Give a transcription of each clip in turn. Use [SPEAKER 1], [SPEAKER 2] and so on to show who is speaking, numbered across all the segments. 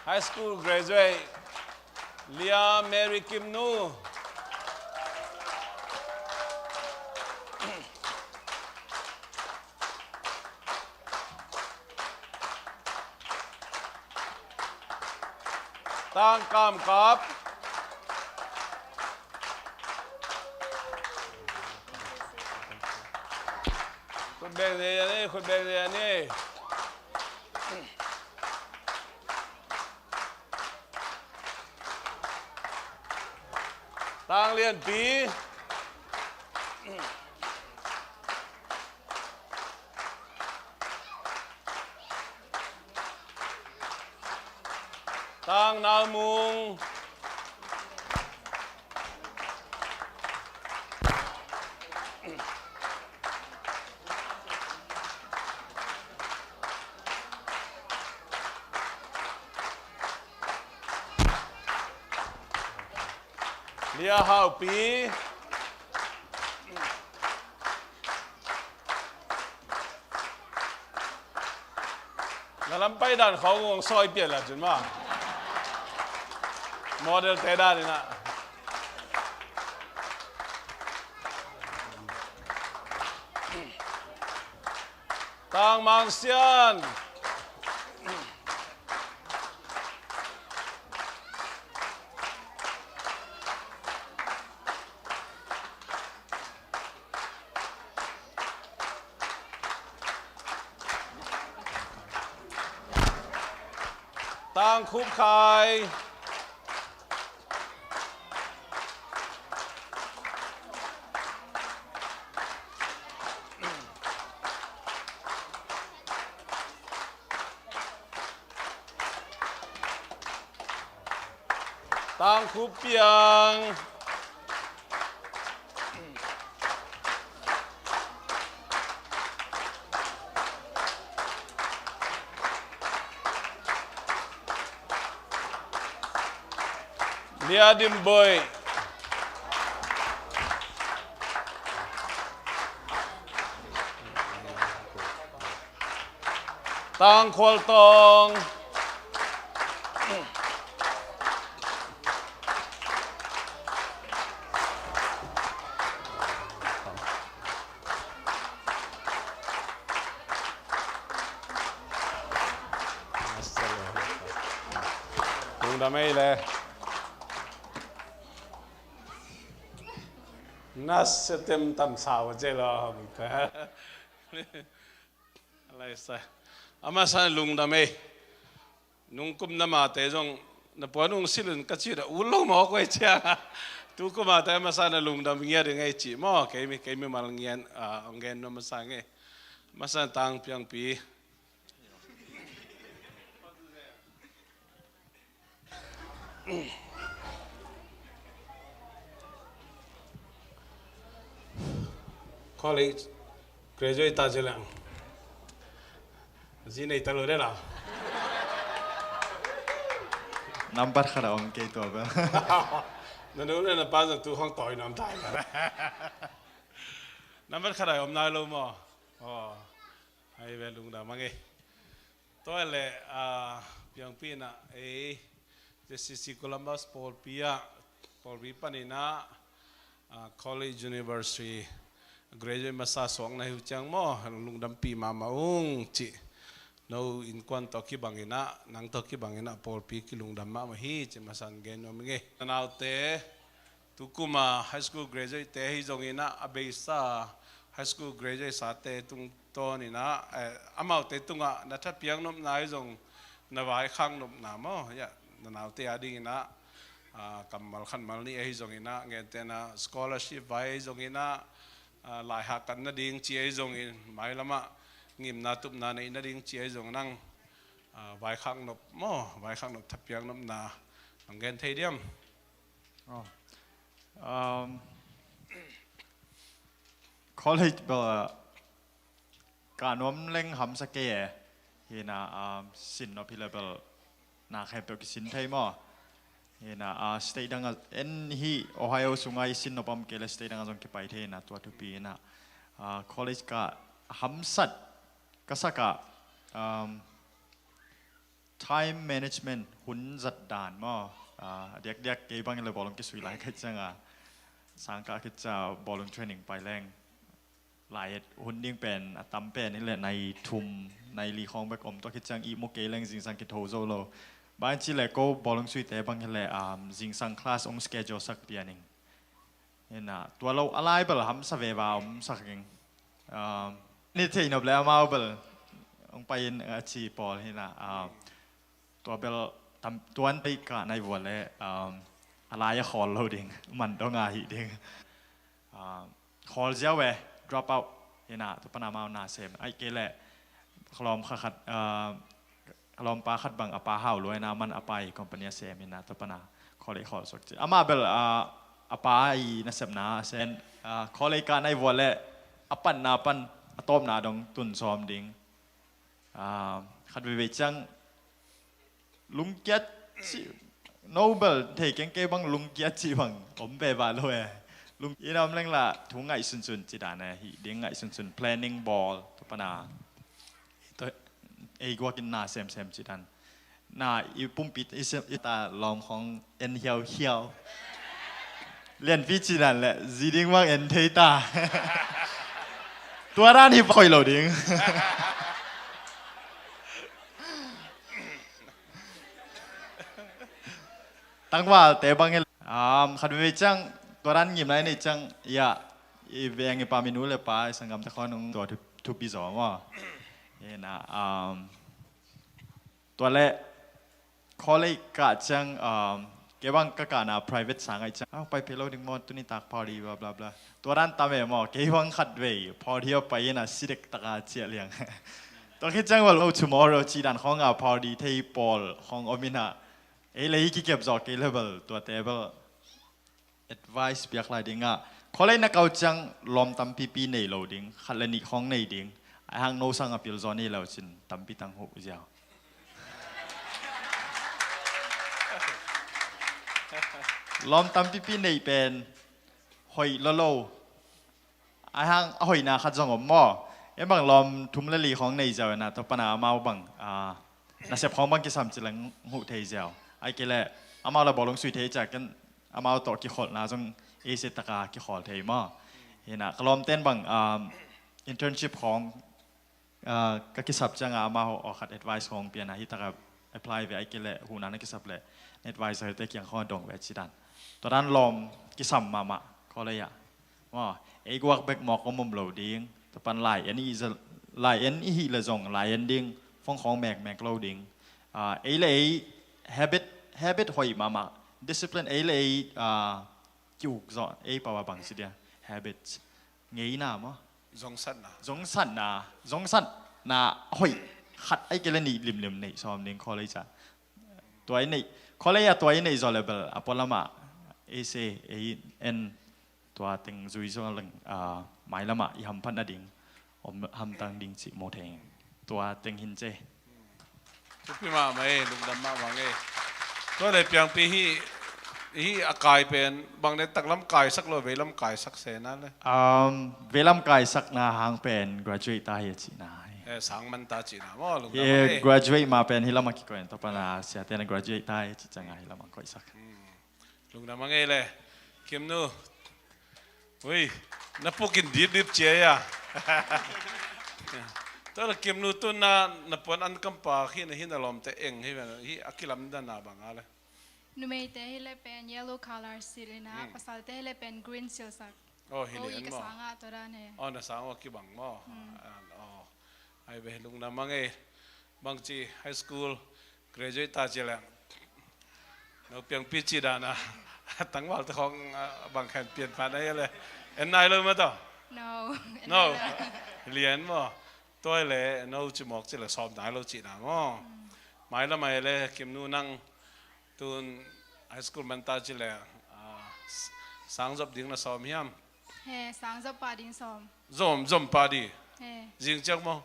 [SPEAKER 1] High school graduate Leah Mary Kim Nu. Tang Kam Kap. Khut beng de ni. Tang Lian Pi. Tang Nao Mung. Lia Hao Pi. Nalampay danเขางงซอยเปลี่ยนแล้วจุนว่าโมเดลเตด้านี่นะตางมังเซียนตางคุบไข่ตางคุบเปียงเลียดิมบอยตางควอลตองลุงทำไมเลยน่าจะเต็มตั้มสาวเจริญมึงแค่อะไรสักอามาสันลุงทำไมนุ่งกุมน้ำมาเตจงนับว่านุ่งสิลุนกัจจิระอุลงหมอกไว้เชียทุกคนมาแต่มาสันลุงทำเงี้ยยังไงจีหม้อเคยมีมาลงเงี้ยองเงี้ยนมาสังเงมาสันตังเพียงปีcollege graduate ตาเจริญจีนไอ้ตลอดเลยล่ะ
[SPEAKER 2] number ขนาดอมเกยตัวเปล่า
[SPEAKER 1] นั่นนู่นนั่นป้าจะตู้ห้องต่อยน้ำตายมาnumber ขนาดอมนายลมอ๋อให้เวลุงดามังเอตัวเล่เพียงปีน่ะจะสิโคลัมบัสพอลปีปนินะcollege university graduate มาสะสมในหัวจังหม้อลุงดำปีมาอุ้งจิเราอินควันตอกี้บางเงินะนังตอกี้บางเงินะพอปีกิลุงดำมาฮีจะมาสันเกนนอมิเงนาวเตทุกุมา high school graduate เตฮิจงเงินะอเบซ่า high school graduate สาเตตุงโตนี่นะอามาเตตุงอ่ะนัทเพียงนมนายจงนวายข้างนมนามอ่ะนาวเตอดีนะกำมัลขันมัลนี่ฮิจงเงินะเงินเตนะ scholarship ไว้จงเงินะหลายหักกันนาดิ่งเชียจงอินหมายละมะงิมนาตุบนาในนาดิ่งเชียจงนั่งไว้ข้างนบหม้อไว้ข้างนบทับยังนบนาอังเกนเทียม
[SPEAKER 2] college เบลการน้อมเล่งหำสเกยเฮน่าสินอภิเลเบลนาแคเปกิสินไทยมั้งเฮน่าสเตย์ดังเอ็นฮีโอไฮโอสุงไอสินอปัมเกลสเตย์ดังจงเก็บไปเทน่าตัวทุปีน่ะ college ก็หัมสัตก็สักก็ time management หุ่นจัดด่านมั้งเด็กๆเกี่ยบางเลยบอลลงกิสุยหลายขึ้นจังสังกัดขึ้นจะบอลลงเทรนนิ่งไปแรงหลายหุ่นยิ่งเป็นตั้มเป็นนี่แหละในทุ่มในลีคองแบกอมตัวขึ้นจังอีโมเกลังจิงสังกิโตโซโลบางทีเลยก็บอลลงสุยแต่บางทีเลยจิงสังคลาสองสเกจสักเปียนิงเห็นนะตัวเราอะไรเปล่าหัมสเวบาอมสักยิงนี่ที่นบแล้วมาเปล่าองไปอาชีพอลเห็นนะตัวเบลทำตัวนั้นไปกะในวัวเลยอะไรขอเราดิ่งมันต้องงาหิดิ่งขอเจ้าเว่ drop out เห็นนะตัวปนามาหน้าเซมไอ้เกล่ขลอมขัดขลอมปลาขัดบังอปลาห่าวรวยนะมันอปายคอมพานีเซมเห็นนะตัวปนาขอเลยขอสักทีอามาเบลอปลาไอ้นัสเซมนะเซนขอเลยกะในวัวเลยอปันนาปันต้มนาดงตุนซ้อมดิ่งขัดเวจังลุงเกียรติโนเบลเทกันเก็บังลุงเกียรติบังผมไปบ้านเลยลุงอีน้ำเล่งละทุ่งไงสุนจิตานะฮิดิ้งไงสุน planning ball ทุกปนาตัวไอ้กว่ากินหน้าเซมจิตันหน้าอีปุ่มปิดอีตาลอมของเอ็นเฮียวเรียนฟิจิตันแหละจีดิ้งว่าเอ็นเทตาตัวร้านฮิปคอยเราดิ้งตั้งว่าแต่บางอย่างขัดเวจังตัวนั้นยิ้มไรนี่จังอย่าอีเวียงอีปามินูเลยป้าสังกัดตะคอนงตัวทุบปีสองว่าเห็นนะตัวเล่คอเลยกะจังเก็บบังกะกะนะ private สังไอจังไปเพลดิ้งมอตุนี่ตักพอดีบลาบลาบลาตัวนั้นตามเอ๋มอเก็บบังขัดเวพอดีเอาไปนะสิเด็กตะกาเจียเลียงตัวคิดจังว่าเรา tomorrow จีดันของพอดีเทย์บอลของอมินาเอเลยกี่เก็บจอกเอเลเบลตัวเทเบิล advice เปียกลายดิ้งขอเลยนักเอาจังลอมตั้มปีในโหลดิ้งขัดเลนิของในดิ้งไอ้หางโนสังอภิลจอนี่เราจินตั้มปีตั้งหูเจ้าลอมตั้มปีในเป็นหอยละโลไอ้หางหอยนาขัดจังอมหม้อเอ็มบังลอมทุ่มเลลีของในเจ้านะตัวปนามาบังน่าเสียของบังกิสามจิลังหูเทเจ้าไอ้เกล่อามาเราบอกลงสุยเทจากกันอามาต่อกี่คนนะจงเอเซตกากี่คนเทมาเห็นนะกลอมเต้นบังinternship ของก็กิสับจังอามาออกขัด advice ของเปียนะที่ตะกับ apply ไปไอ้เกล่หูนั้นกิสับเลย advice เตะเกี่ยงข้อดงเวชิดันตอนนั้นลอมกิสัมมาก็เลยอะว่าไอ้กวักเบกหมอกก็มุมเหลาดิ้งแต่ปันไหลอันนี้จะไหลอันนี้ละจงไหลอันดิ้งฟองของแมกโลดิ้งไอ้เลย habit หอยมา discipline ไอ้เลยจุกจอไอ้ปาวบังสิเดีย habit ไงน่ะมั้ง
[SPEAKER 1] จงสัน
[SPEAKER 2] นะหอยขัดไอ้เกลนี่ลิมนี่ซ้อมดิ้งคอเลยจ้ะตัวไอ้นี่คอเลยตัวไอ้นี่จอเลเบลอพอลมาเอเซเอ็นตัวติงจุยจอลังหมายละมาอีหัมพันอดิ่งอมหัมตังดิ่งจิโมเทงตัวติงหินเจ
[SPEAKER 1] ทุกพี่มาไหมลุงดำมาวังเอ้ก็เลยเพียงปีที่อากายเป็นบางในตักล้ำกายสักเลยเวล้ำกายสักเสนั่นเลย
[SPEAKER 2] เวล้ำกายสักนาหางเป็น graduate ตาเฮจินา
[SPEAKER 1] สังมันตาจีน่ะว่าลุงด
[SPEAKER 2] ำgraduate มาเป็นฮิลามาคิโกเอนต่อไปนะเสียแต่ใน graduate ตาเฮจิจังไงฮิลามาคอยสัก
[SPEAKER 1] ลุงดำมาไงเลยคิมนูเฮ้ยนับพวกกินดิบเจียตอนเก็บนูตุนนับปนอันกัมปาขี้ในหินอารมณ์แต่เองให้แบบที่อักิลัมดันนาบังอะไร
[SPEAKER 3] นูไม่แต่ให้เลยเป็น yellow color สีเลยนะภาษาแต่ให้เลยเป็น green สีสัก
[SPEAKER 1] โอ้ฮิเลน
[SPEAKER 3] มั้งตัวนั้นเอง
[SPEAKER 1] อ๋อน่ะสังว่ากี่บังมั้งอ๋อไอ้เบลุงดำมาไงบางทีไฮสคูล graduate ตาเจริญเราเปลี่ยนปีจีดานะตั้งวันของบางแห่งเปลี่ยนผ่านได้เลยเอ็นไนเลยมั้ยต่อ
[SPEAKER 3] no
[SPEAKER 1] เรียนมั้งตัวเลยเราจะบอกจะเลยสอบได้เราจีนะมั้งไม่ละไม่เลยเก็บนู่นนั่งตุนไฮสคูลมันตาจีเลยสังจบดิ้งนะสอบยัง
[SPEAKER 3] เฮ้สังจบปาดิ้งสอบ
[SPEAKER 1] จมปาดีจริงจังมั้ง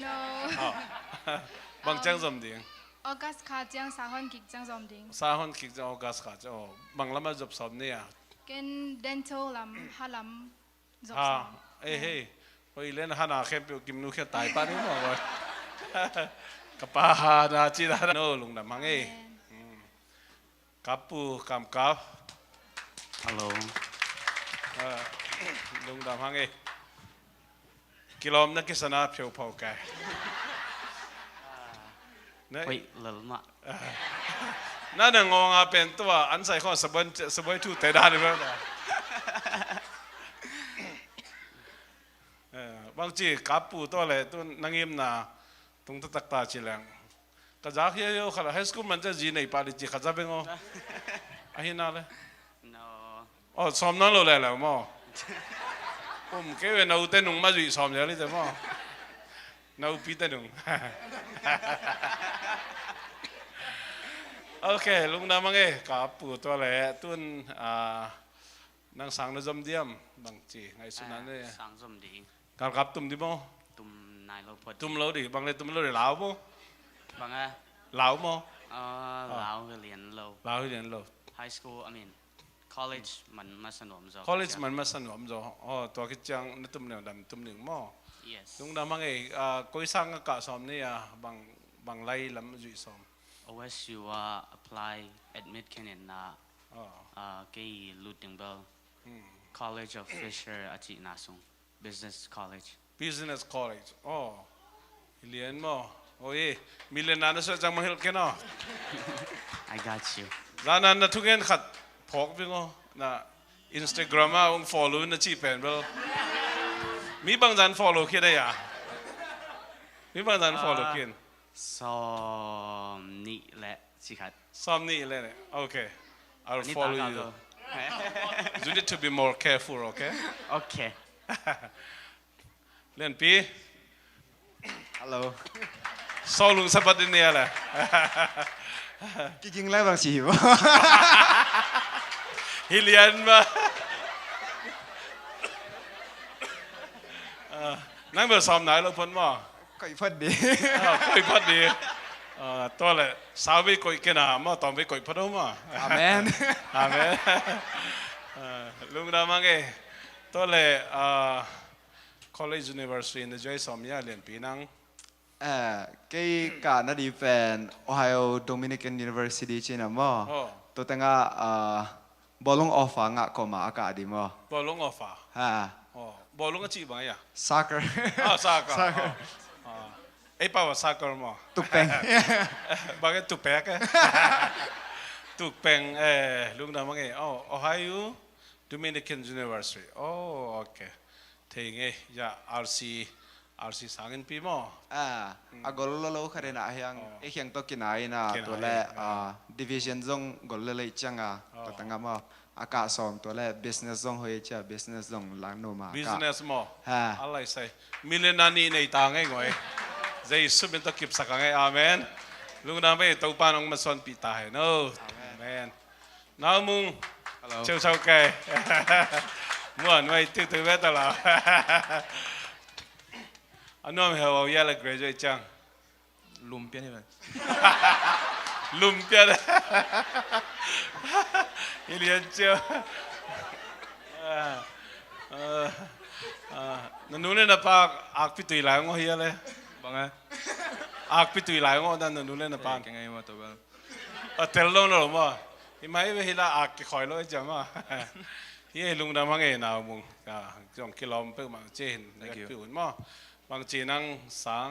[SPEAKER 3] no
[SPEAKER 1] บางจังจมดิ้ง
[SPEAKER 3] ออกัสขาจังสาหันกิกจังจอมดิ้ง
[SPEAKER 1] สาหันกิกจังออกัสขาจังบางละมาจบสอบเนี่ย
[SPEAKER 3] กัน dental ลำฮาลำจบสอบ
[SPEAKER 1] เฮ้ โอ้ยเล่นฮานาเข้มเปียวกิมนูแค่ตายป้านี่มั้งวะกับป้าฮานาจีนาโนลุงดำมังเอ้กับปูกำกับ
[SPEAKER 4] Hello.
[SPEAKER 1] ลุงดำมังเอ้กิโลมนักกิษณะเพียวเผาแกเนี่ย
[SPEAKER 4] Wait, little ma.
[SPEAKER 1] นั่นน่ะงงอ่ะเป็นตัวอันใส่ข้อสบายทูแต่ได้หรือเปล่าบางทีกับปูตัวอะไรตัวนังยิมนาตรงตักตาชิลังก็จากเฮียโย่ขณะไฮสคูลมันจะจีนในปาริจิขจับเองอ๋ออาหินาเลย
[SPEAKER 4] No.
[SPEAKER 1] อ๋อซ้อมนั่นเลยแหละมั้งผมแค่เว้นเอาแต่หนุ่มมาจุยซ้อมเยอะเลยแต่มั้งเอาปีแต่หนุ่มโอเคลุงน้ำมังเอ้กับปูตัวอะไรตุนนางสังนจอมเดียมบางทีไงสุนันเนี่ย
[SPEAKER 4] Sang som di.
[SPEAKER 1] การกับตุ่มดิบ่
[SPEAKER 4] Tum nai lo pot.
[SPEAKER 1] ตุ่มเราดิบางเลยตุ่มเราดิลาวบ่
[SPEAKER 4] Bang a.
[SPEAKER 1] ลาวบ่
[SPEAKER 4] Lao ke lian lo.
[SPEAKER 1] ลาวเรียนเรา
[SPEAKER 4] High school, I mean, college man masanom zo.
[SPEAKER 1] college มันมาสนมจ้ะอ๋อตัวคิดจังนั่นตุ่มเนี่ยดำตุ่มหนึ่งมั้ง
[SPEAKER 4] Yes.
[SPEAKER 1] ลุงน้ำมังเอ้ก้อยสร้างกะซ้อมเนี่ยบางไล่ลำจุยซ้อม
[SPEAKER 4] OSU apply admit kenin na
[SPEAKER 1] อ๋อ
[SPEAKER 4] kay Luting Bell. College of Fisher achi nasung. Business college.
[SPEAKER 1] business college อ๋อเรียนมั้งโอ้ยมีเรียนนานสุดจังมาเฮลกันเนาะ
[SPEAKER 4] I got you.
[SPEAKER 1] ร้านนั้นนะทุกอย่างขัดพกไปงั้นนะอินสตาแกรมอง follow นะชีเป็นเปล่ามีบางจาน follow คิดได้ยังมีบางจาน follow คิด
[SPEAKER 4] Som ni le sikat.
[SPEAKER 1] ซ้อมนี่เลยเนี่ยโอเค I'll
[SPEAKER 4] Ni
[SPEAKER 1] follow
[SPEAKER 4] taga
[SPEAKER 1] you
[SPEAKER 4] go.
[SPEAKER 1] you need to be more careful okay
[SPEAKER 4] Okay.
[SPEAKER 1] เล่นปี
[SPEAKER 2] Hello
[SPEAKER 1] ซ้อลุงสัปดาห์นี้แหละ
[SPEAKER 2] จริงๆแล้วบางสีบ่
[SPEAKER 1] ฮิเลียนมานั่งเบอร์ซ้อมไหนเราพ้นมั้ง
[SPEAKER 2] ก็อีกพอดี
[SPEAKER 1] คุยพอดีตัวเลยสาวไปคุยกันนะมาตอนไปคุยพอดีมั้ง
[SPEAKER 2] อาเมน
[SPEAKER 1] อาเมนลุงดามังเอตัวเลย college university ในใจสอมยาเรียนปีนัง
[SPEAKER 2] cái cả nó đi về Ohio Dominican University trên nào mà tôi đang bowling offer ngã có mà cả đi mà
[SPEAKER 1] บอลลงออฟอ่ะ
[SPEAKER 2] ha
[SPEAKER 1] บอลลงก็จีบไงอ่ะ
[SPEAKER 2] soccer
[SPEAKER 1] ซากร์ไอ้ป่าวซากร์มั้ง
[SPEAKER 2] tục bèn
[SPEAKER 1] บางทีตุกแปกตุกแปงลุงดามังเอOhio Dominican University โอเคเที่ยงอย่า RC สังเกตปีมั้ง
[SPEAKER 2] agol lo khare na hyang e hyang to kinai na to le division zong gol le changa to tanga ma aka som to le business zong hoi cha business zong lang no ma
[SPEAKER 1] business มั้ง
[SPEAKER 2] ha
[SPEAKER 1] อะไรใส่มิเลนานีในต่างไงง่อยใจสุดเป็นตะกิบสักไงอาเมนลุงดาไม่ตัวปานองมาสอนปีตายเนอะอาเมนน้ามุงเจ้าแกม่วนไว้ตื้อไว้ตลอดอันนั้นเหรอยาละ graduate จัง
[SPEAKER 2] lum pia ni ba
[SPEAKER 1] ลุมเปียเลยเรียนเจ้านั่นนู่นเนี่ยนะปากอักพิตุยหลายงอเฮียเลย
[SPEAKER 2] bang a
[SPEAKER 1] อักพิตุยหลายงอนั่นนู่นเนี่ยนะปาก
[SPEAKER 2] cái ngày mà to ba
[SPEAKER 1] เทลลงแล้วมั้งที่ไม่ไปเฮล่าอักคอยเลยจังมั้งเฮียลุงดำมังเองนะมุงจงกิโลเมตรมาเจนนะครับพี่อุ่นมั้งบางทีนั่งสัง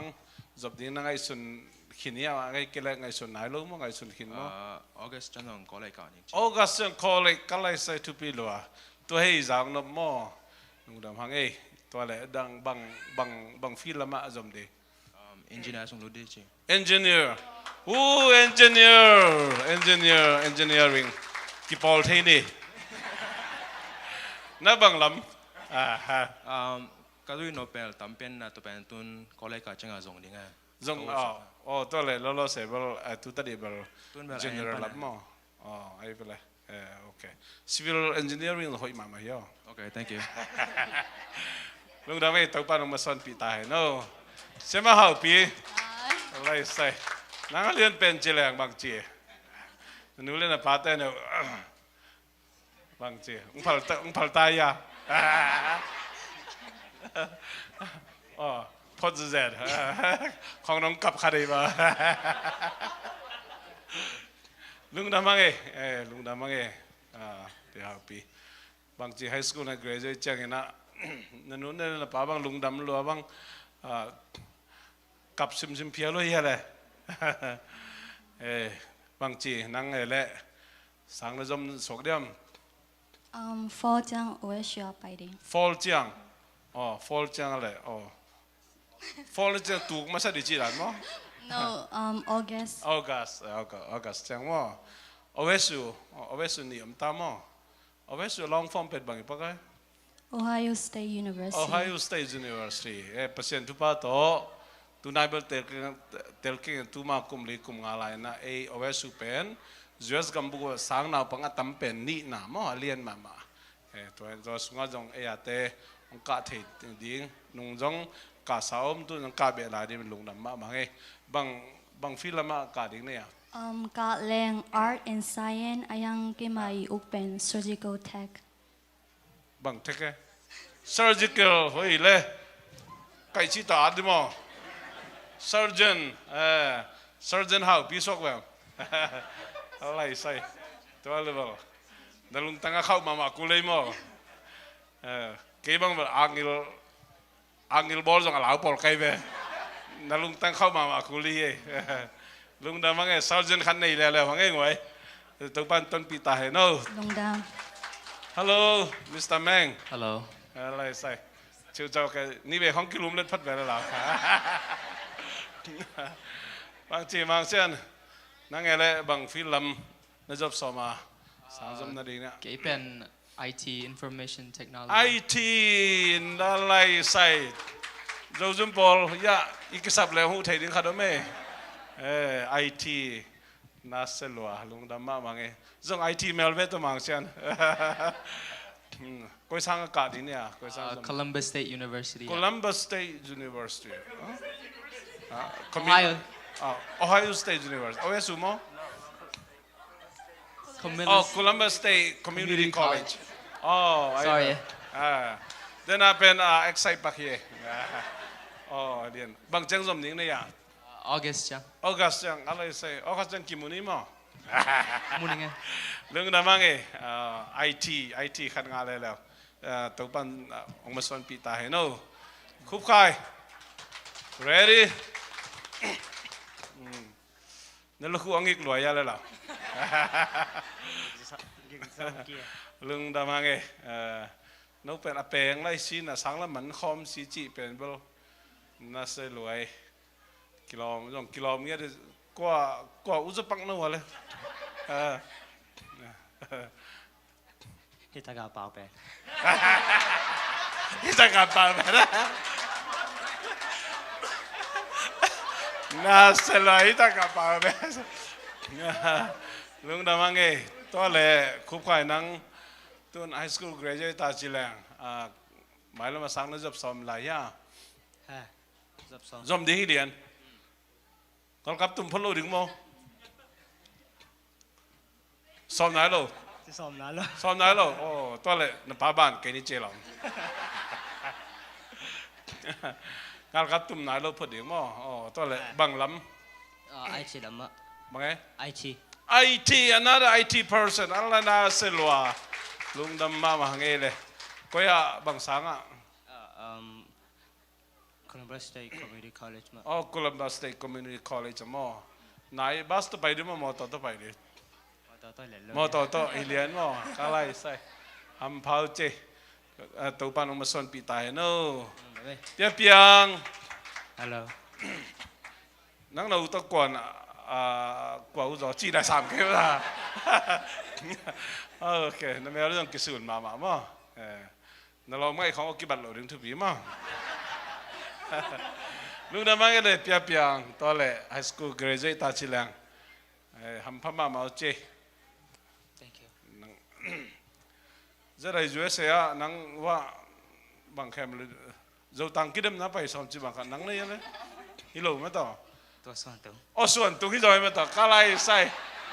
[SPEAKER 1] จบดิ้งนั่งไอ้ส่วนขินเนี่ยไอ้เกล็ดไอ้ส่วนไหนรู้มั้งไอ้ส่วนขินมั้ง
[SPEAKER 2] August chân hong có lại cả những
[SPEAKER 1] August ก็เลยก็เลยใส่ทุปีลัวตัวให้จางนบมั้งลุงดำมังเองตัวเลยดังบางฟิลมาจมดี
[SPEAKER 2] engineer sung lo đi chứ
[SPEAKER 1] engineer engineering กี่ปอลเทนี่น่าบังลำ
[SPEAKER 2] cái đuôi nó bèn tắm bèn là tụi bèn tuân có lại cả chân à dùng đi nghe
[SPEAKER 1] จงตัวเลยเราเสพตัวตัดดีบล
[SPEAKER 2] tuân
[SPEAKER 1] general ลำมั้งไอ้เป็นไรโอเค civil engineering เราหอยมาเยอะ
[SPEAKER 2] okay thank you
[SPEAKER 1] ลุงดำไม่ตัวป้าลงมาสอนปีตายเนาะใช่ไหมฮะปีอะไรใส่นั่งเรียนเป็นเจริญบางจีหนูเล่นในพาร์ทเนี่ยบางจีอุ้งพัลตายา อ๋อพอจะเสร็จของน้องกับคาดีมาลุงดำมังลุงดำมังเดี๋ยวปีบางทีไฮสคูลนะ graduate จังนะนั่นนู่นนั่นละป้าบางลุงดำรัวบางกับซิมเพียรเลยเลยบางทีนั่งแหละสังระจมสกเดียม
[SPEAKER 3] fall จัง我也需要白的
[SPEAKER 1] fall จังอ๋อ fall จังอะไรอ๋อ fall จังถูกมาสักดีจีรันมั้ง
[SPEAKER 3] no August
[SPEAKER 1] August จังมั้งเอาไว้สู่นี่ตามมั้งเอาไว้สู่ลองฟอร์มเป็ดบางอย่างปะกัน
[SPEAKER 3] Ohio State University
[SPEAKER 1] Ohio State University เปอร์เซ็นต์ทุกป้าโตtu nai bel telking tu ma kum li kum ngalai na owesu pen US gambu sang na panga tam pen ni na mo alien mama to sunga jong ate ong ka the ding nung jong ka saom tu nang ka be la di lung nam ma ma nge bang filama ka ding ne ya
[SPEAKER 3] กะแรง Art and Science อายังกิมาอีอุเป็น Surgical Tech
[SPEAKER 1] bang tek surgical hoi le kai chi ta di mo surgeon surgeon how พี่สกแบบอะไรใส่ตัวเลยบ่นั่นลุงตั้งเข้ามากูเลยมั้งเกี่ยบังแบบอังกิลบอลจงหลาวปอลไกไปนั่นลุงตั้งเข้ามากูเลยลุงดำมั้งsurgeonคันนี้แล้วมั้งไงตัวปั้นต้นปีตาเห็นโน่
[SPEAKER 3] ลุงดำ
[SPEAKER 1] Hello Mr. Meng
[SPEAKER 4] Hello
[SPEAKER 1] อะไรใส่ชิวเจ้าแกนี่เป็นห้องกิลุมเล่นพัดไปแล้วหรอบางทีบางเช่นนั่งไงเลยบางฟิล์มนั่นจบสอบมาสามสมนาดีเนี่ย
[SPEAKER 5] เก๋เป็น IT Information Technology
[SPEAKER 1] IT อะไรใส่เราจุ่มบอลยะอีกสับแล้วหูไทยดิ้งขาดไหมIT น่าเสียหลัวลุงดำมาบางไงจง IT เมลเวตัวบางเช่นก็สร้างอากาศดีเนี่ยก็สร้าง
[SPEAKER 5] Columbus State University
[SPEAKER 1] Columbus State University
[SPEAKER 5] Ohio
[SPEAKER 1] State University เอาไว้สูงมั้ง
[SPEAKER 5] Columbus
[SPEAKER 1] State Community College
[SPEAKER 5] Sorry
[SPEAKER 1] เดี๋ยวน่าเป็นexcite ปักเย่เรียนบางจังสมนิงเนี่ย
[SPEAKER 5] August จัง
[SPEAKER 1] August จังอะไรใส่ August จังกี่โมงนี่มั้ง
[SPEAKER 5] มุนไง
[SPEAKER 1] เรื่องนั้นมั้งIT ขัดงานอะไรแล้วตัวปันองค์มาสอนปีตาเห็นโน่คุบใคร ready นั่นลูกอังกฤษรวยยังเลยล่ะเรื่องนั้นมั้งนกเป็นอาเปงไล่ซีน่ะสังละมันคอมซีจีเป็นเบลน่าเสียรวยกิโลเงี้ยกว่าอุจจาระนู่นเลย
[SPEAKER 4] ฮิตากาเปล่าไป
[SPEAKER 1] ฮิตากาเปล่าไปนะน่าเสียเลยฮิตากาเปล่าไปลุงดำมังตัวเล่คุบไข่นังตัวไฮสคูล graduate ตาจิแรงหมายถึงมาสังนั่นจบสอบหลายอย่างจบดีเรียนตอนกับตุ้มพลุถึงโมสอบไหนลูก
[SPEAKER 4] สอบไห
[SPEAKER 1] นลูกโอ้ตัวเลยนป้าบ้านแกนี่เจ๋งงานกับตุ้มไหนลูกพอดีโมโอ้ตัวเลยบังล้ำ
[SPEAKER 4] IT ล้ำอ่ะ
[SPEAKER 1] บังไง
[SPEAKER 4] IT
[SPEAKER 1] another IT person อะไรน่าเสียหลัวลุงดำมาหังเลยก็อย่าบังสังอ่ะ
[SPEAKER 4] Columbus State Community College มั้
[SPEAKER 1] งColumbus State Community College มั้งนายบัสต์ไปดิมั้งมอต่อไปดิมอต่อเรียนมั้งอะไรใส่อัมพาวเจตัวปานองมาสอนปีตายโน่เปียง
[SPEAKER 4] Hello
[SPEAKER 1] นังเราตะกวนกว่าอุจจาระจีได้3 เกลล่ะโอเคนั่นไม่เอาเรื่องกิสุนมามั้งนั่นเราไม่ของกิบัตรเราถึงทุบีมั้งลุงดำมังเลยเปียงตัวเลยไฮสคูล graduate ตาชิลังฮัมพม่ามาเจ
[SPEAKER 5] Thank you
[SPEAKER 1] จะได้ช่วยเสียนังว่าบางแคมเลยเราตั้งกิดมนับไปสอนจีบางกันนังเลยเลยฮิโลไม่ต่อ
[SPEAKER 4] ตัวส่วนตึง
[SPEAKER 1] ส่วนตึงที่จอยไม่ต่อก็ไล่ใส่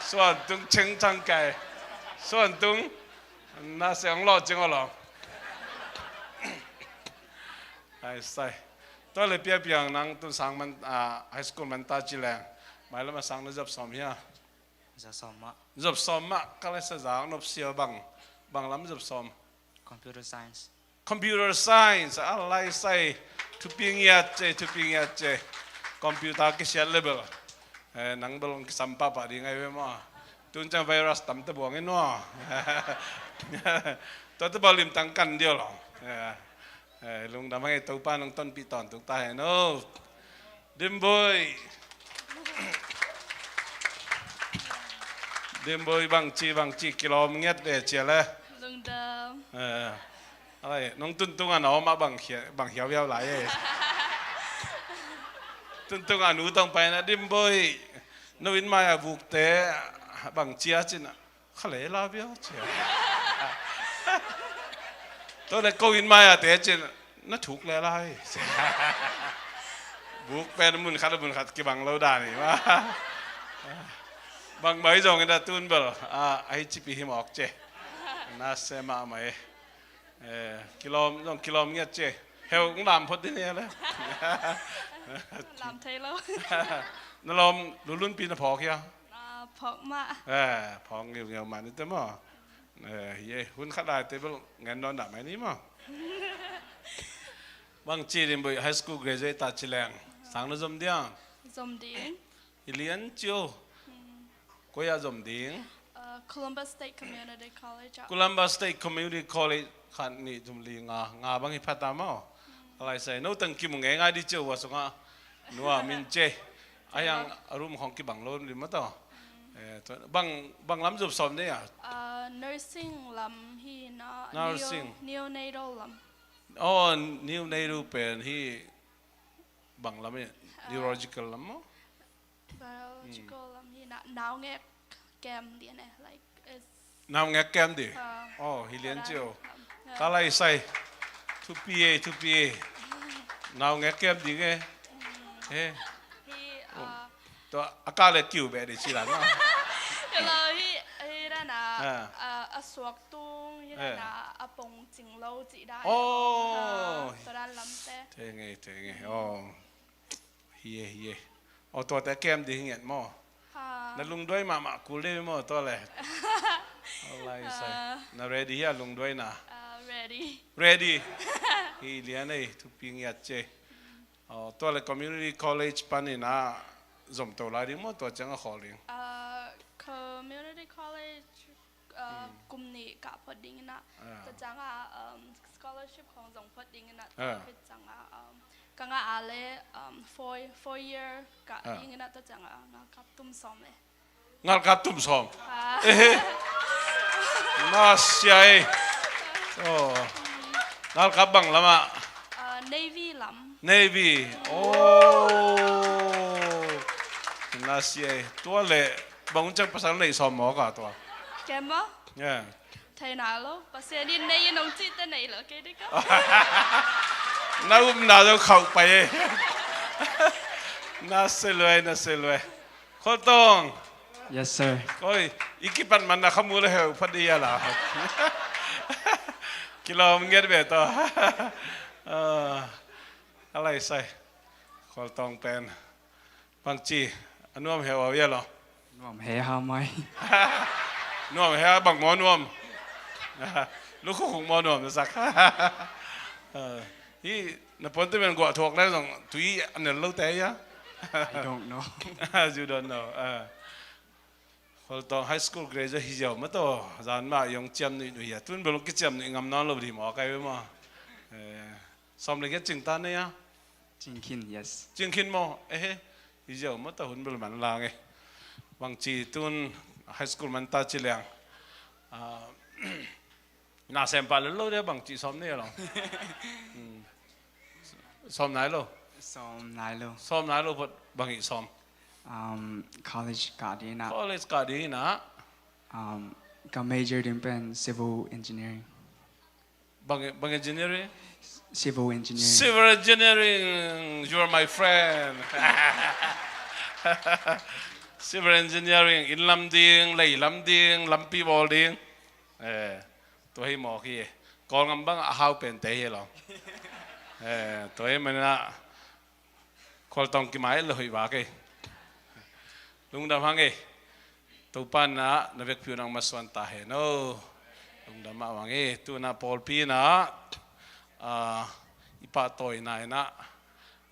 [SPEAKER 1] ส่วนตึงเชิงจังไก่ส่วนตึงน่าเสียงหล่อจริงหรอ ใส่ตัวเลยเปียเปียงนังตุนสังมันไฮสคูลมันตาจิแรงหมายแล้วมาสังนึกจับสอมเฮีย
[SPEAKER 5] Za Soma.
[SPEAKER 1] จับสอมมะก็เลยสะจางนบเสียบังล้ำจับสอม
[SPEAKER 5] Computer Science.
[SPEAKER 1] computer science อะไรใส่ทุกปีเงียเจคอมพิวเตอร์ก็เสียเลเวลนังเบลงสัมปะปะดีไงเว้ยมั้งตุนจังไวรัสตั้มตะบวงไอ้นัวตัวตะบอลิมตั้งกันเดียวหรอลุงทำให้ตัวป้าลงต้นปีตอนตุกตายโน่ดิมบอยบางจีกิโลเมตรเดียเจียเลย
[SPEAKER 3] Lung đơm.
[SPEAKER 1] อะไรน้องตุ้งอ่ะน้องมาบางเหี่ยวหลายตุ้งอ่ะหนูต้องไปนะดิมบอยนวินมาบุกเตะบางเจียจินะเขาเลยลาเบี้ยวเจียตัวเด็กก็วินมาเตะจินะน่าถูกเลยล่ะบุกเป็นมุนขัดกี่บังเราได้นี่ว่าบางใบจงกันตุนเบลไอจิปีหิมออกเจน่าเสมาไหมกิโลเงี้ยเจเฮลงลามพอดีเนี่ยเลย
[SPEAKER 3] Làm thế lâu.
[SPEAKER 1] นั่นลมรุ่นปีน่ะพอกยัง
[SPEAKER 3] Phật mạ.
[SPEAKER 1] พองเงี้ยวมานี่เต็มอ่ะเย่หุ่นขัดได้เต็มเงินนอนดับไหมนี่มั้งบางจีนไปไฮสคูลเกรดตัดชิลงสังนจมเดียง
[SPEAKER 3] Dòng điển.
[SPEAKER 1] เรียนเจียวก็อยากจมดิ่ง
[SPEAKER 3] Columbus State Community College.
[SPEAKER 1] Columbus State Community College ขันนี่จุมลีงาบางอีพัฒนามั้งอะไรใส่โน้ตังกิมงง่ายดิเจียวว่าสงะนัวมินเจอายังอารมณ์ของกิบังโลนดิมั้งต่อบางล้ำจุบสอนเนี่ย
[SPEAKER 3] Nursing lắm hi nó.
[SPEAKER 1] Nursing.
[SPEAKER 3] Neonatal lắm.
[SPEAKER 1] อ๋อนิวในรูปเป็นที่บางล้ำเนี่ย neurological ล้ำมั้ง
[SPEAKER 3] Biological lắm hi nó não nghe kèm điện này like it's
[SPEAKER 1] น้ำแงแกมดิอ๋อฮิเลียนเจียวก็อะไรใส่ทุปีน้ำแงแกมดิไงเฮ้
[SPEAKER 3] hi
[SPEAKER 1] ตัวอากาศเลยกิ่วแบบนี้ชิลันมั้ง
[SPEAKER 3] rồi hi ra là suộc tung hi là bông chỉnh lâu chị đại
[SPEAKER 1] โอ้
[SPEAKER 3] ตัวนั้นลำแต่
[SPEAKER 1] เท่ไงอ๋อเฮียอ๋อตัวแต่แก้มดีเงี้ยมั้ง
[SPEAKER 3] ค่ะ
[SPEAKER 1] นั่นลุงด้วยมากูเล่มั้งตัวอะไรอะไรใส่น่า ready ฮะลุงด้วยนะ ready ฮีเลียนไอ้ทุกปีเงี้ยเจอ๋อตัวเลย community college ปันนี่นะจมตัวลายดิมั้งตัวจังก็ขอเลี้ยง
[SPEAKER 3] community college กลุ่มนี้กับพอดิ้งนะตัวจังscholarship ของจงพอดิ้งนะคือจังกังอะไร4 year กับดิ้งนะตัวจังกับตุ้มซ้อมเลย
[SPEAKER 1] งานกับตุ้มซ้อมน่าเสียโอ้งานกับบังละมา
[SPEAKER 3] Navy ลำ
[SPEAKER 1] Navy โอ้น่าเสียตัวเละบางจังภาษาไหนซ้อมหมอก่ะตัว
[SPEAKER 3] แกมั้ง
[SPEAKER 1] เนี่ย
[SPEAKER 3] thầy nào luôn bác sĩ đi này nông chị tên này là cái đấy cơ
[SPEAKER 1] น่าอุ้มน่าจะเข้าไปน่าเสียเลยข้อต้อง
[SPEAKER 5] Yes, sir.
[SPEAKER 1] โอ้ยอีกกี่ปันมันนะขโมยเลยพอดีอะล่ะกิโลมันเงี้ยแบบตัวอะไรใส่ข้อต้องเป็นบางจีอันนู้นเหรอเยอะหรอ
[SPEAKER 5] Ngom hé how mai.
[SPEAKER 1] นวมฮะบังหมอนวมลูกของหมอนวมนะสักนี่นปนที่เป็นกว่าถกแล้วส่งตุยอันนั้นเล่าแต่ยะ
[SPEAKER 5] I don't know.
[SPEAKER 1] you don't know คนตอนไฮสคูลเกรดจะฮิจามาตัวจานมายองเจียมนี่หนุ่ยตุนเป็นลูกกิจเจียมนี่งำนอนเราดีหมอไกลไปมาสมเลยก็จึงตันเนี่ย
[SPEAKER 5] Jinkin, yes.
[SPEAKER 1] จึงคิดมั้งฮิจามาตัวหุ่นเป็นมันลางไงบางทีตุนไฮสคูลมันตาจิเลียงน่าเซมปาลเลยเดี๋ยวบางทีซ้อมเนี่ยหรอซ้อมไหนลูก
[SPEAKER 5] Som Nilo.
[SPEAKER 1] ซ้อมไหนลูกพอดบางทีซ้อม
[SPEAKER 5] College Gardena.
[SPEAKER 1] college ก็ดีนะ
[SPEAKER 5] Got majored in civil engineering.
[SPEAKER 1] บาง engineering
[SPEAKER 5] Civil engineering.
[SPEAKER 1] civil engineering you are my friend civil engineering in ลำดิงไหลลำดิงลำปีบอลดิงตัวให้หมอขี้ก่อนกำบังเอาเป็นเตะหรอ ตัวเองมันนะคนต้องกินไม้เลยว่าไงลุงดำฮังไงตัวปันนะนับเวกพิวนังมาสวนตาเห็นโอ้ลุงดำมาว่าไงตัวน่ะพอลปีนะอีป้าตัวไหนนะ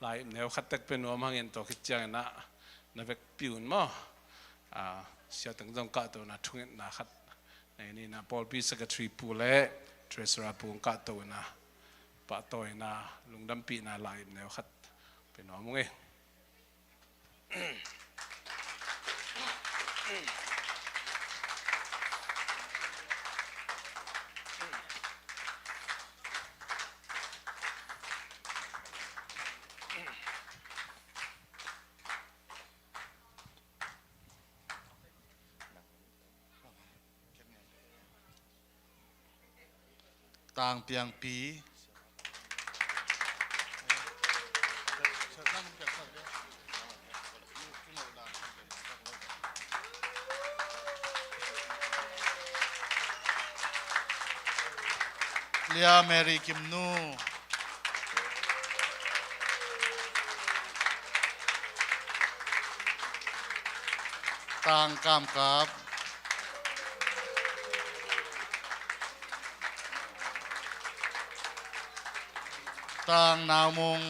[SPEAKER 1] ลายแนวขัดเตกเป็นหัวมังเงินตัวคิดจังนะนับเวกพิวน์มั้งเสียตั้งจงกัดตัวน่ะทุ่งเงินนะขัดในนี่นะพอลปีสกัดทรีปูเล่เทรสราปูงกัดตัวนะป้าตัวนะลุงดำปีนะลายแนวขัดเป็นหัวมังเง
[SPEAKER 6] ต่างเปียงปีเลียเมริกิมนูต่างกามกับต่างนาวมง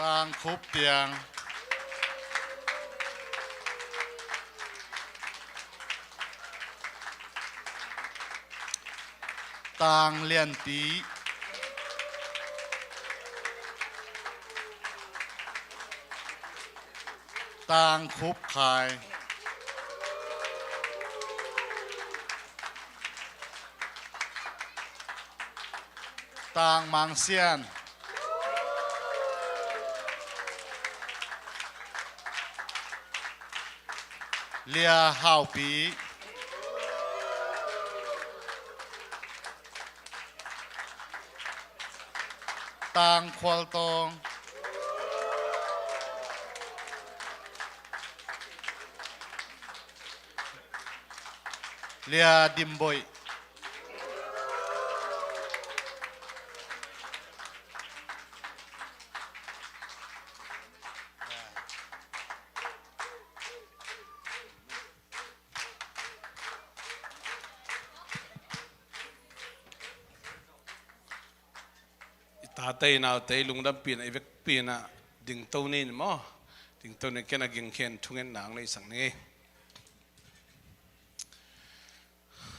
[SPEAKER 6] ต่างคุบเตียงต่างเลียนปีต่างคุบขายต่างมังเซียนเลียฮาวปีต่างควอลตองเลียดิมบอย
[SPEAKER 1] ตาเตยนาวเตยลุงดำปีนไอเวกปีน่ะดิ่งตัวนี้มั้งดิ่งตัวนี้แค่นักยิงเขียนทุ่งเงินหนังเลยสั่งนี้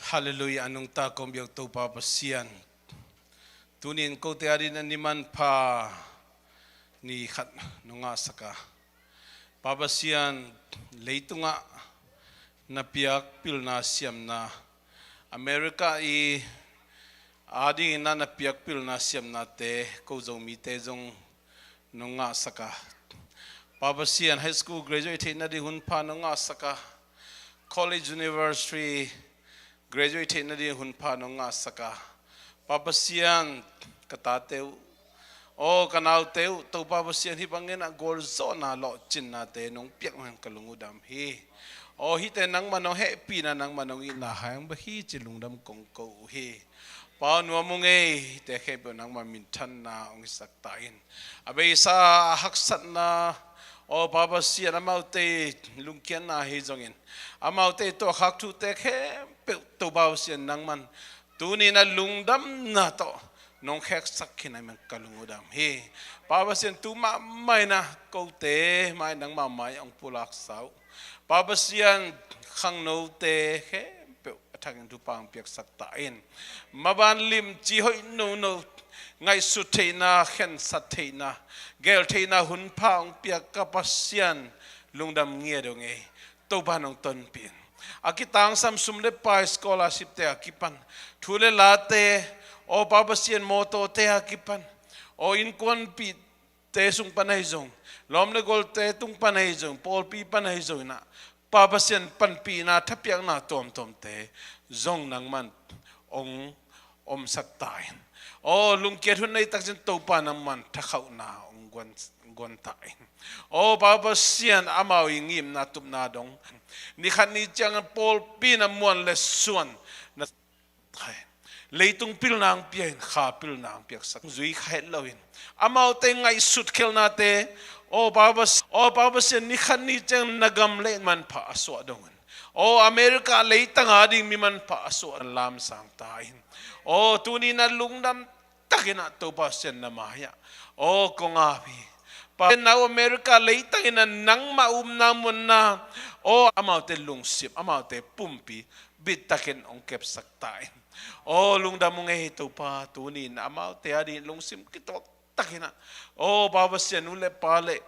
[SPEAKER 1] ฮาเลลูยานุงตาคอมเบียตัวปาปเซียนตัวนี้ก็เตอรินันนิมันพานี่ขัดนุงอาสกาปาปเซียนเลยตุงะนับยักพิลนาเซียมนาอเมริกาอีอาดีนั่นเปียกพิลนาเสียมนาเตก็จงมีเตจงนงอาสกาปาปเซียนไฮสคูล graduate นั่นดีหุ่นพานงอาสกา college university graduate นั่นดีหุ่นพานงอาสกาปาปเซียนกตาเตวโอ้กันเอาเตวตัวปาปเซียนที่บังเงินกอลโซนาหล่อจินนาเตนงเปียกมันกลุงอุดามฮีโอ้ฮิเตนังมันงเฮปีนังมันงอินาหายบะฮีจิลุงดำกงกูฮีปาวนัวมุงเอแต่แค่เป็นนังมามินทันนาองสักตาอินอาเบยซาฮักสันนาโอปาปเซียนอามาเตลุงเกียนนาเฮจงอินอามาเตตัวฮักทุเตแค่เปิดตัวปาปเซียนนังมันตัวนี้น่ะลุงดำนาโตน้องแขกสักขินมันกลุงดำเฮปาปเซียนตัวมาไม่นะกูเตไม่นังมาไม่องปุลักสาวปาปเซียนขังโนเตแค่ทางทุปังเปียกสักตาอินมาบันลิมจีหอยนูนูไงสุดเทนาเข็นสัตเทนาเกลเทนาหุนพังเปียกกับปัสยันลุงดำเงียดงเอตัวบ้านองตนเปลี่ยนอากิตังซัมซุมเลปายสกอลาชิปเตอากิปันทุเลลาเตโอปาปัสยันโมโตเตอากิปันโออินควนปีเตสุงปันให้จงล้อมเลกอลเตตุงปันให้จงปอลปีปันให้จงนะปาปเซียนปันปีนาทับยังนาตอมเตจงนังมันองอมสักตายโอ้ลุงเกียรติในตักจันโตปานังมันทักเขานาอง gwan tai o baba sian amau ingim na tup na dong ni khan ni chang pol pin amon le suan na leitung pil nang pian kha pil nang piak sak zui khet loin amau te ngai sut khel na te o baba sian ni khan ni chang nagam le man pha aswa dong o America leitang ading mi man pha aswa lam sang tai o tuni na lungdam takina to pa sian na maya o kongapi pa na America leitang ina nang maum na mun na o amau te lungsip amau te pumpi bit takin ong kep saktai o lungda mong to pa tuni na amau te adi lungsim kitok takina o babasyan ule pale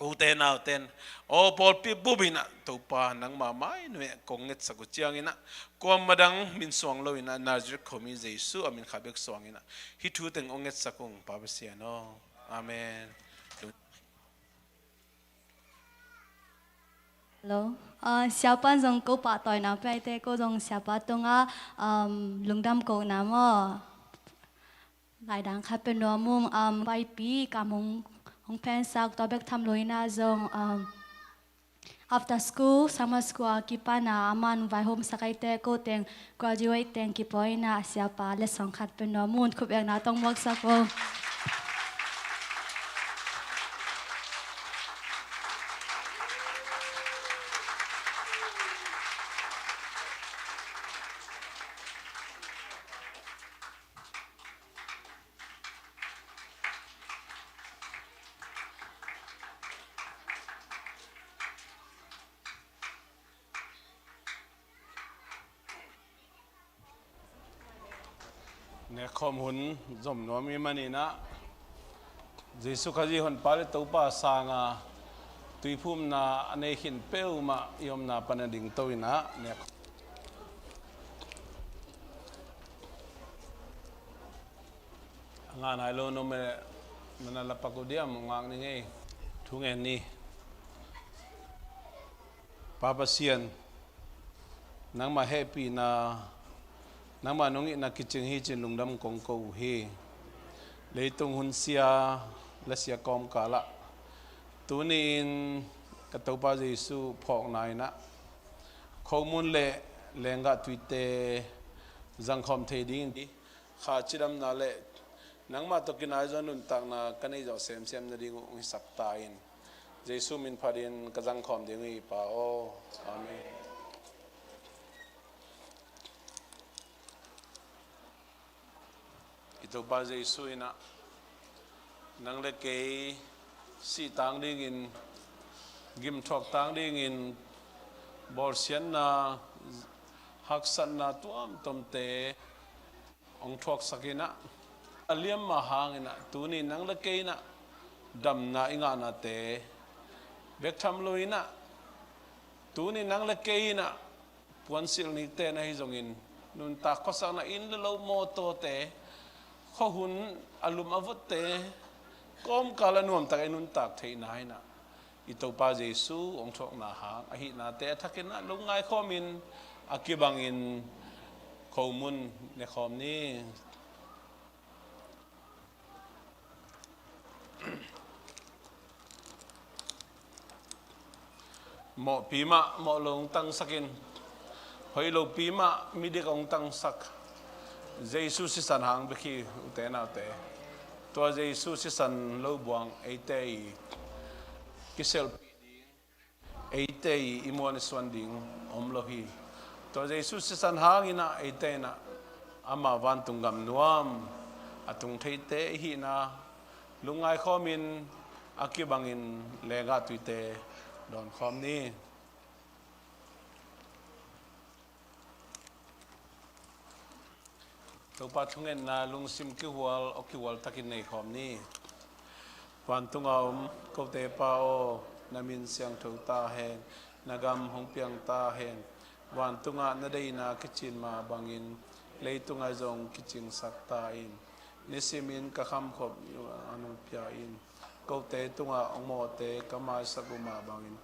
[SPEAKER 1] uten auten o polpi bubina to pa nang mamay no konget sa kutyang ina ko madang min suang lo ina nazir komi jesu amin khabek suang ina hituteng onget sa kong babasyan no amen.
[SPEAKER 7] Hello, siapa yang kau patoi nampai te kau yang siapa tunga lungdam kau nama, lai dang kapen nomum bai pi kamung hong pensak tobek tham loina jong after school summer school kipana aman vai home sakai te kau teng graduate teng kipoina siapa lesong kapen nomun kubeng na tong mok sako.
[SPEAKER 1] เนี่ยข้อมูลจมน้อมีมันนี่นะจิสุขจีคนปาเลตัวป้าสางาตุยพุ่มนาอันนี้หินเป้ามายอมนาปนันดิ่งตัวนะเนี่ยงานไฮโลโนเมมันละปักกุเดียมงานนี่ไงทุกแห่งนี้ป้าเสียนนังมาแฮปปี้นานังมานงอินักกิจงฮีจินลุงดำกงกูเฮเลยตรงหุนเสียและเสียกอมกาละตัวนี้กระตุปาเยซูพอกนายนะข้อมูลเละแรงกัทวิตเตจังคอมเทดิ้งดีข้าจิดำนาเละนังมาตกินายจนุนตักนากันให้เจ้าเซมนาดิ้งอุสักตายเยซูมินพาดินกจังคอมดิ้งอีป่าโออาเมนตัวบาเจสุยนะนังเล็กเกยสีต่างดิ่งอินกิมทอกต่างดิ่งอินบอลเซียนนะฮักสันนะตัวมตมเตองทอกสักินะเลี้ยมมาหางนะตัวนี้นังเล็กเกยนะดำนะอิงานะเตเบกทำลุยนะตัวนี้นังเล็กเกยนะปวนสิลนิเตนะฮิจงอินนุนตาข้อสักนะอินเลวโมโตเตข้อหุ่นอารมณ์อวตเตก้มกาลนวมตะไอนุนตักเทนายนะอิตปาเยซูองค์ทอกนาหางอหินาเตทักนะลงไงข้อมินอากิบังอินข้อมูลในข้อนี้หมอปีมะหมอลงตั้งสักินหอยลงปีมะมีเด็กองตั้งสักเยซูสิสันหางเบคีอุเตนาเตตัวเยซูสิสันโลบวงเอเตยกิเซลปีดิงเอเตยอิมวนสวันดิงอมโลฮีตัวเยซูสิสันหางอินะเอเตนะอามาวันตุงกำนวมอตุงเทเตฮีนะลุงไงข้อมินอากิบังอินเลกาตุเตดอนคอมนี้ตัวปัจจุบันนาลุงซิมคิวอลอคิวอลทักินในคอมนี้วันตุงเอาก็เตปาโอนามินเสียงถูตาเฮนนากำหงเปียงตาเฮนวันตุงอานาได้นาคิจินมาบังอินเลยตุงอาจงคิจิงสักตาอินนิสิมินกะคำขบอนุพยาอินก็เตตุงอาองโมเตกะมาสักุมาบังอิน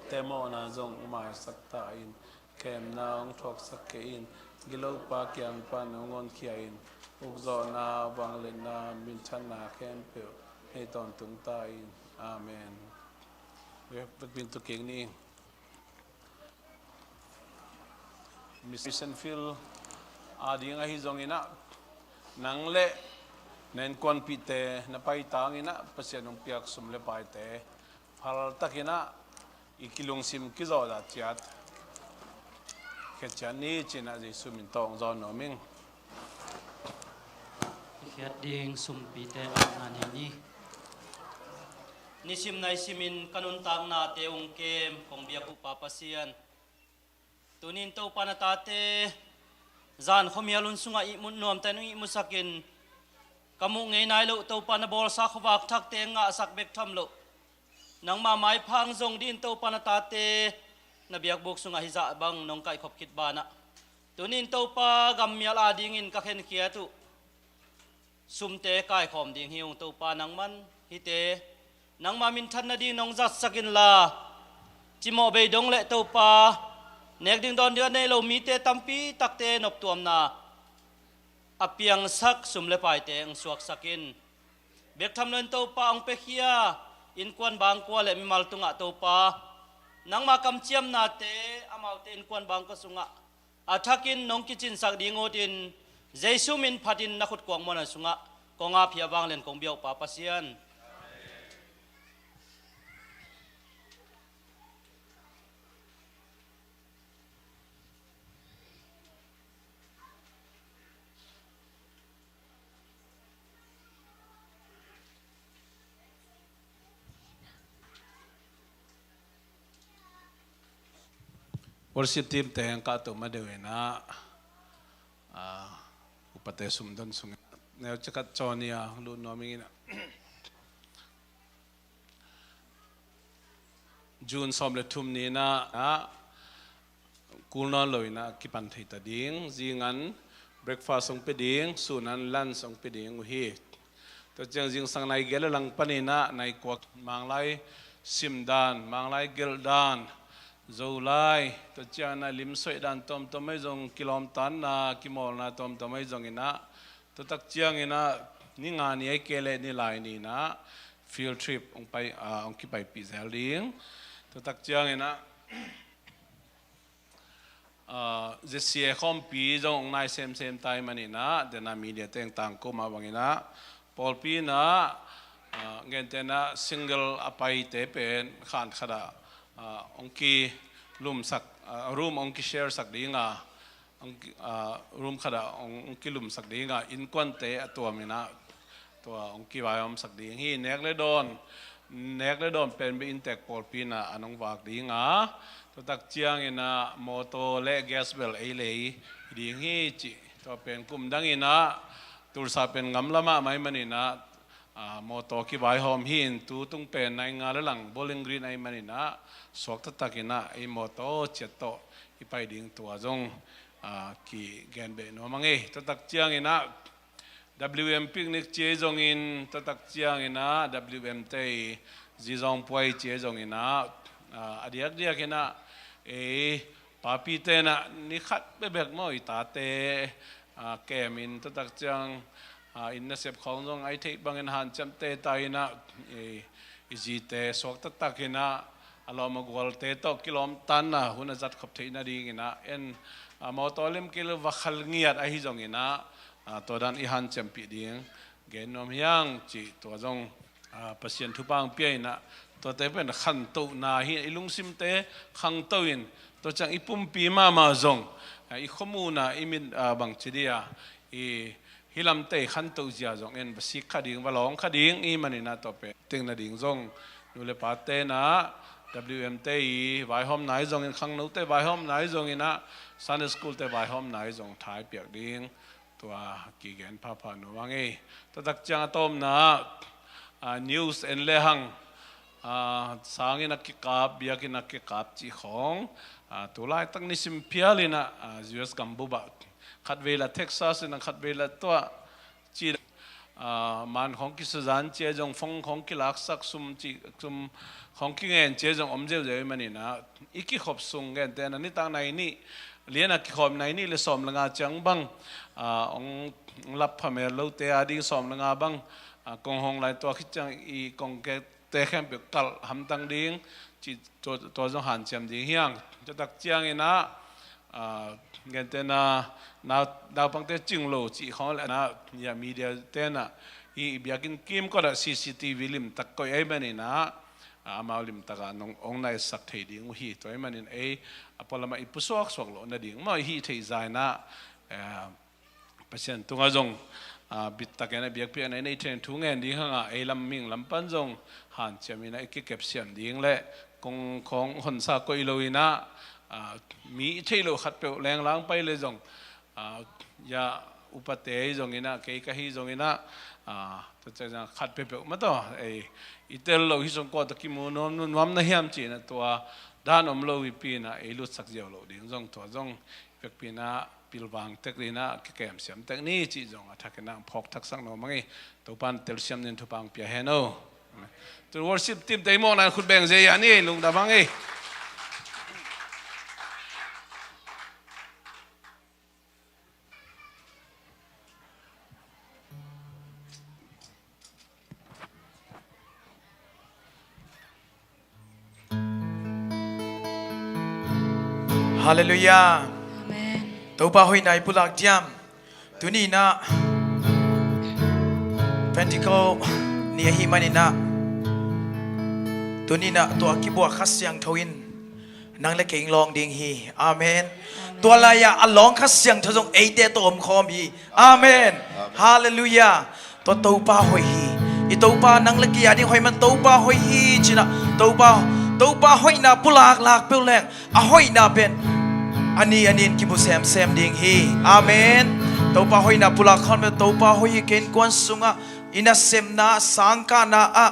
[SPEAKER 1] เตโมนาจงมาสักตาอินเข็มนาองทอกสักเกอินกิโลปาเกียงปันงอนเขียนอุกจอนาวังเลนามินชันนาแคมเปลเพ ให้ตอนถึงตายอาเมนเว็บเป็นตัวเก่งนี่มิสเซนฟิลอาดีงาฮิจงอินะนังเละเน้นควันพิเตนับไปตางอินะภาษาหนุ่มเปียกสมเลไปเตพัลตักอินะอีกิลงซิมกิจวัตรจัดแค่ฉันนี้จีน่าจะสุมินตองจอนน้อมิง
[SPEAKER 8] เขียดดิ่งสุมปีเตงานนี้นิสิมในสิมินกันุนตางนาเตองเกมของเบียกุปาปเซียนตุนินโตปานาตาเตจานขมีอลุนสุงอิมุนนวมแต่นุอิมุสักินกำมุงเงยนายโลโตปานาบอลสักวักทักเตงะสักเบกทำโลนังมาไม้พังจงดินโตปานาตาเตนเบียกบุกสุงหิจะบังนงไก่ขบคิดบานะตุนินโตปากำมีอาลาดิ่งกะเข็นเขียตุสุมเตไก่ขอมดิ่งหิวโตปานังมันฮิเตนังมามินทันนาดีนงจัดสกินลาจิโมเบยดงเละโตปาเนกดิ่งดอนเดือนในโลมีเตตัมปีตักเตนบตัวมนาอเปียงสักสุมเลปายเตงสวกสกินเบกทำเนินโตปาองเปขียอินควนบางกัวเลมิมัลตุงะโตปานังมากำเจียมนาเตอมาเตอินควนบางกสุงะอาทักินนงกิจินสักดิ่งโอดินเจสุมินพัดินนักขุดกวางมวลสุงะกองอาเพียบางเลนกองเบียวปาปเซียน
[SPEAKER 1] worship team แต่งกาตัวมาเดินนะอุปเตสุมดนสุงแนวจักรจรเนี่ยลุ้นน้อมิงนะจูนสอมเลทุมนี้นะกูนอนเลยนะกิปันทิตาดิ้งจีงันเบรกฟาสส่งไปดิ้งสุนันลันส่งไปดิ้งอุฮีตัวจังจิงสังในเกลลังปนินะในกวกมังไลซิมดานมังไลเกลดานZulai to chana lim soi dan tom tomai jong kilom tan na kimol na tom tomai jong ina to tak chiang ina ni nga ni ai kele ni lai ni na field trip ong pai ong ki pai pi zel ding to tak chiang ina je sie khom pi jong nai sem time ani na de na media teng tang ko ma wang ina pol pi na ngen te na single apai te pen khan khadaองกีลุมสักรูมองกีแชร์สักดีงารูมขดาองกีลุมสักดีงาอินควันเตะตัวมีนะตัวองกีวายอมสักดีฮีเนกเลดอนเป็นไปอินเตกปอลปีนะอันองวากดีงาตัวตักเจียงอินะโมโตและแกสเบลเอเลยดีฮีจิตัวเป็นกลุ่มดังอินะตุลซาเป็นงำละมาไม่มันอินะโมโตกีวายหอมหินตูตุงเป็นในงานหลังโบลิงกรีนไอมันอินะสวกตักอินะไอโมโตเจตโตอีไปดิ่งตัวจงกีแกนเบนมังเอตัวตักเจียงอินะ WM ปิกนิกเจจงอินตัวตักเจียงอินะ WM เตจีจงป่วยเจจงอินะอดีตอินะปาปีเตนะนิขัดเบกมออิตาเตแกมินตัวตักเจียงอินนัสเซบของจงไอเทบังเงินหันจำเตตายนะอิจิเตสวกตักอินะอารมณ์กวลเตโตกิโลมตันนะหุ่นจัดขับเทน่าดีกินะเอ็นมอตอลิมกิลวัคลเงียดไอฮิจงกินะตัวดันอิฮันแชมปีดิ้งเกนนมยังจีตัวจงปัศยันทุบังเปียนะตัวเตเป็นขันตุนาฮิอิลุงซิมเตขังตุอินตัวจังอิปุ่มปีมาจงอิขมูนะอิมินบังจีดียฮิลัมเตขันตุจียจงเอ็นบสิกขดิ้งวลองขดิ้งอิมันนี่นะตัวเป็นติงนาดิ้งจงดูเลปาเตนะWM เตยไว้ห้อมไหนจงอินขังนู้เตไว้ห้อมไหนจงอินะซันเดย์สคูลเตไว้ห้อมไหนจงท้ายเปียกดิ้งตัวกีเกนพาพานุวังเอตัวตักจังตอมนะนิวส์เอ็นเลหังสางอินักกิกาบเบียกินักกิกาบจีของตัวไล่ตั้งนิสิมพิอาลินะUS กัมพูชาขัดเวลาเท็กซัสนักขัดเวลาตัวจีมันของกิสจานเจจงฟงของกิลักซักซุมจีซุมของกิเงินเจจงอมเจลเจมันนี่นะอีกขบซุงเงินแต่นันนี่ตั้งในนี่เลี้ยนักขบในนี่เลยสอมละงาจังบังองรับพเมรลูเตอดีสอมละงาบัง กงหงหลายตัวคิดจังอีกงแกเตะแค่เปียกกัลหำตังดิ้งจีตัวจงหันเฉียมดิ้งเฮียงจะตักเจียงเองนะเงินเต้นนะดาวปังเตจึงโลจีเขาแหละนะอย่ามีเดียเต้นนะอีเบียกินกิมก็ได้ CCTV ลิมตักก็ไอ้แบบนี้นะมาลิมตักน้ององในสักทีดิ้งฮีตัวไอ้มันนี่พอละมาอีปุสวกสวกโลนั่นดิ้งมาฮีที่ใจนะเปอร์เซ็นต์ตัวจงบิดตะแกนเบียกเพียงในเทรนทุ่งเงินดิ้งห่างไอ้ลำมิงลำปันจงหันจะมีนะไอ้เก็บเสียมดิ้งและกงของคนซาโกอิโลอินะมีใช่โลขัดเปลวแรงล้างไปเลยจงอย่าอุปเตยจงอินะเกยกะฮีจงอินะจะขัดเปลวมาต่อไออิเตลโลฮิจงก็ตะกิมูนอมนุ่นวมนะเฮียมจีนะตัวด้านอมโลวิปีนะไอลุสักเจียวโลดิ้งจงตัวจงเปียกปีนะปิลวางเทคนินะแกมเสียมเทคนิคจีจงทักนังพกทักสังโนมังไอตัวปันเตลเสียมนินทุปังเปียเฮโนตัววอร์ชิปทีมเตยมองนั้นคุณแบงเจียนี่ลุงดาบังไอ
[SPEAKER 9] ฮาเลลูยาตัวป้าหอยนายปุลักเจียมตัวนี้นะเพนทิโคเนี่ยฮิมันนี่นะตัวนี้นะตัวกิบัวคัสยังทวินนังเล็กเก่งลองดิ่งฮีอาเมนตัวลายอัลลองคัสยังทศงเอเดตัวมคอมฮีอาเมนฮาเลลูยาตัวป้าหอยฮีอีตัวป้านังเล็กกี่ยานี่หอยมันตัวป้าหอยฮีจีนะตัวป้าหอยนาปุลักลากเปลวแรงอ่ะหอยนาเป็นอันนี้กิบุเซมดิ่งฮีอาเมนตัวป้าหอยนาปุลักคอนเป็นตัวป้าหอยเก่งกวนสุงะอินาเซมนาสังกานาอะ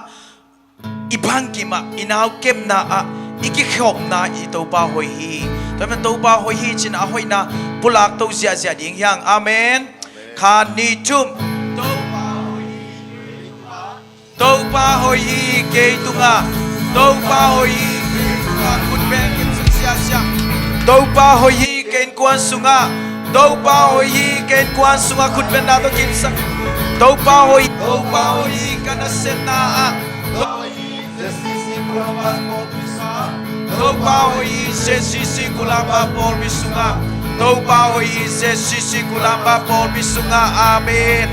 [SPEAKER 9] อีพังกิมาอินาเก็มนาอะอีกิขอบนาอีตัวป้าหอยฮีแต่เป็นตัวป้าหอยฮีจินอะหอยนาปุลักตัวเสียดิ่งยังอาเมนคานิจุมตัวป้าหอยฮีเกยตุงะตัวป้าหอยฮีคุณแม่เก็บเสียตัวป้าหอยฮีเกยกวนสุงะตัวป้าหอยฮีเกยกวนสุงะคุณแม่นาตัวกินสักตัวป้าหอยฮีกันเซนาอะตัวป้าหอยฮีเซซิกุลาบาปอลมิสุงะตัวป้าหอยฮีเซซิกุลาบาปอลมิสุงะอาเมน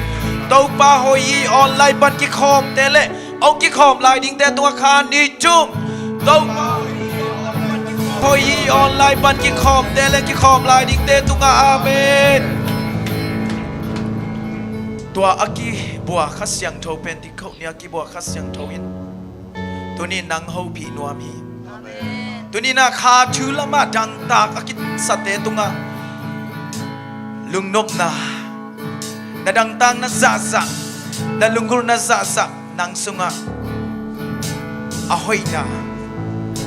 [SPEAKER 9] ตัวป้าหอยฮีออนไลน์บันกิคอมเตเลองกิคอมไลน์ดิ้งแต่ตัวคานิจุมตัวป้าหอยฮีออนไลน์บันกิคอมเตเลกิคอมไลน์ดิ้งแต่ตัวอาเมนตัวอากิบัวขัสยังโทเป็นที่เขาเนี่ยอากิบัวขัสยังโทอินตัวนี้นางเฮาผีนัวมีตัวนี้นะคาชูละมาดังตากอากิสเตตุงะลุงนบนะดังตังนะซาซานะลุงกุลนะซาซานางสุงะอาหอยนะ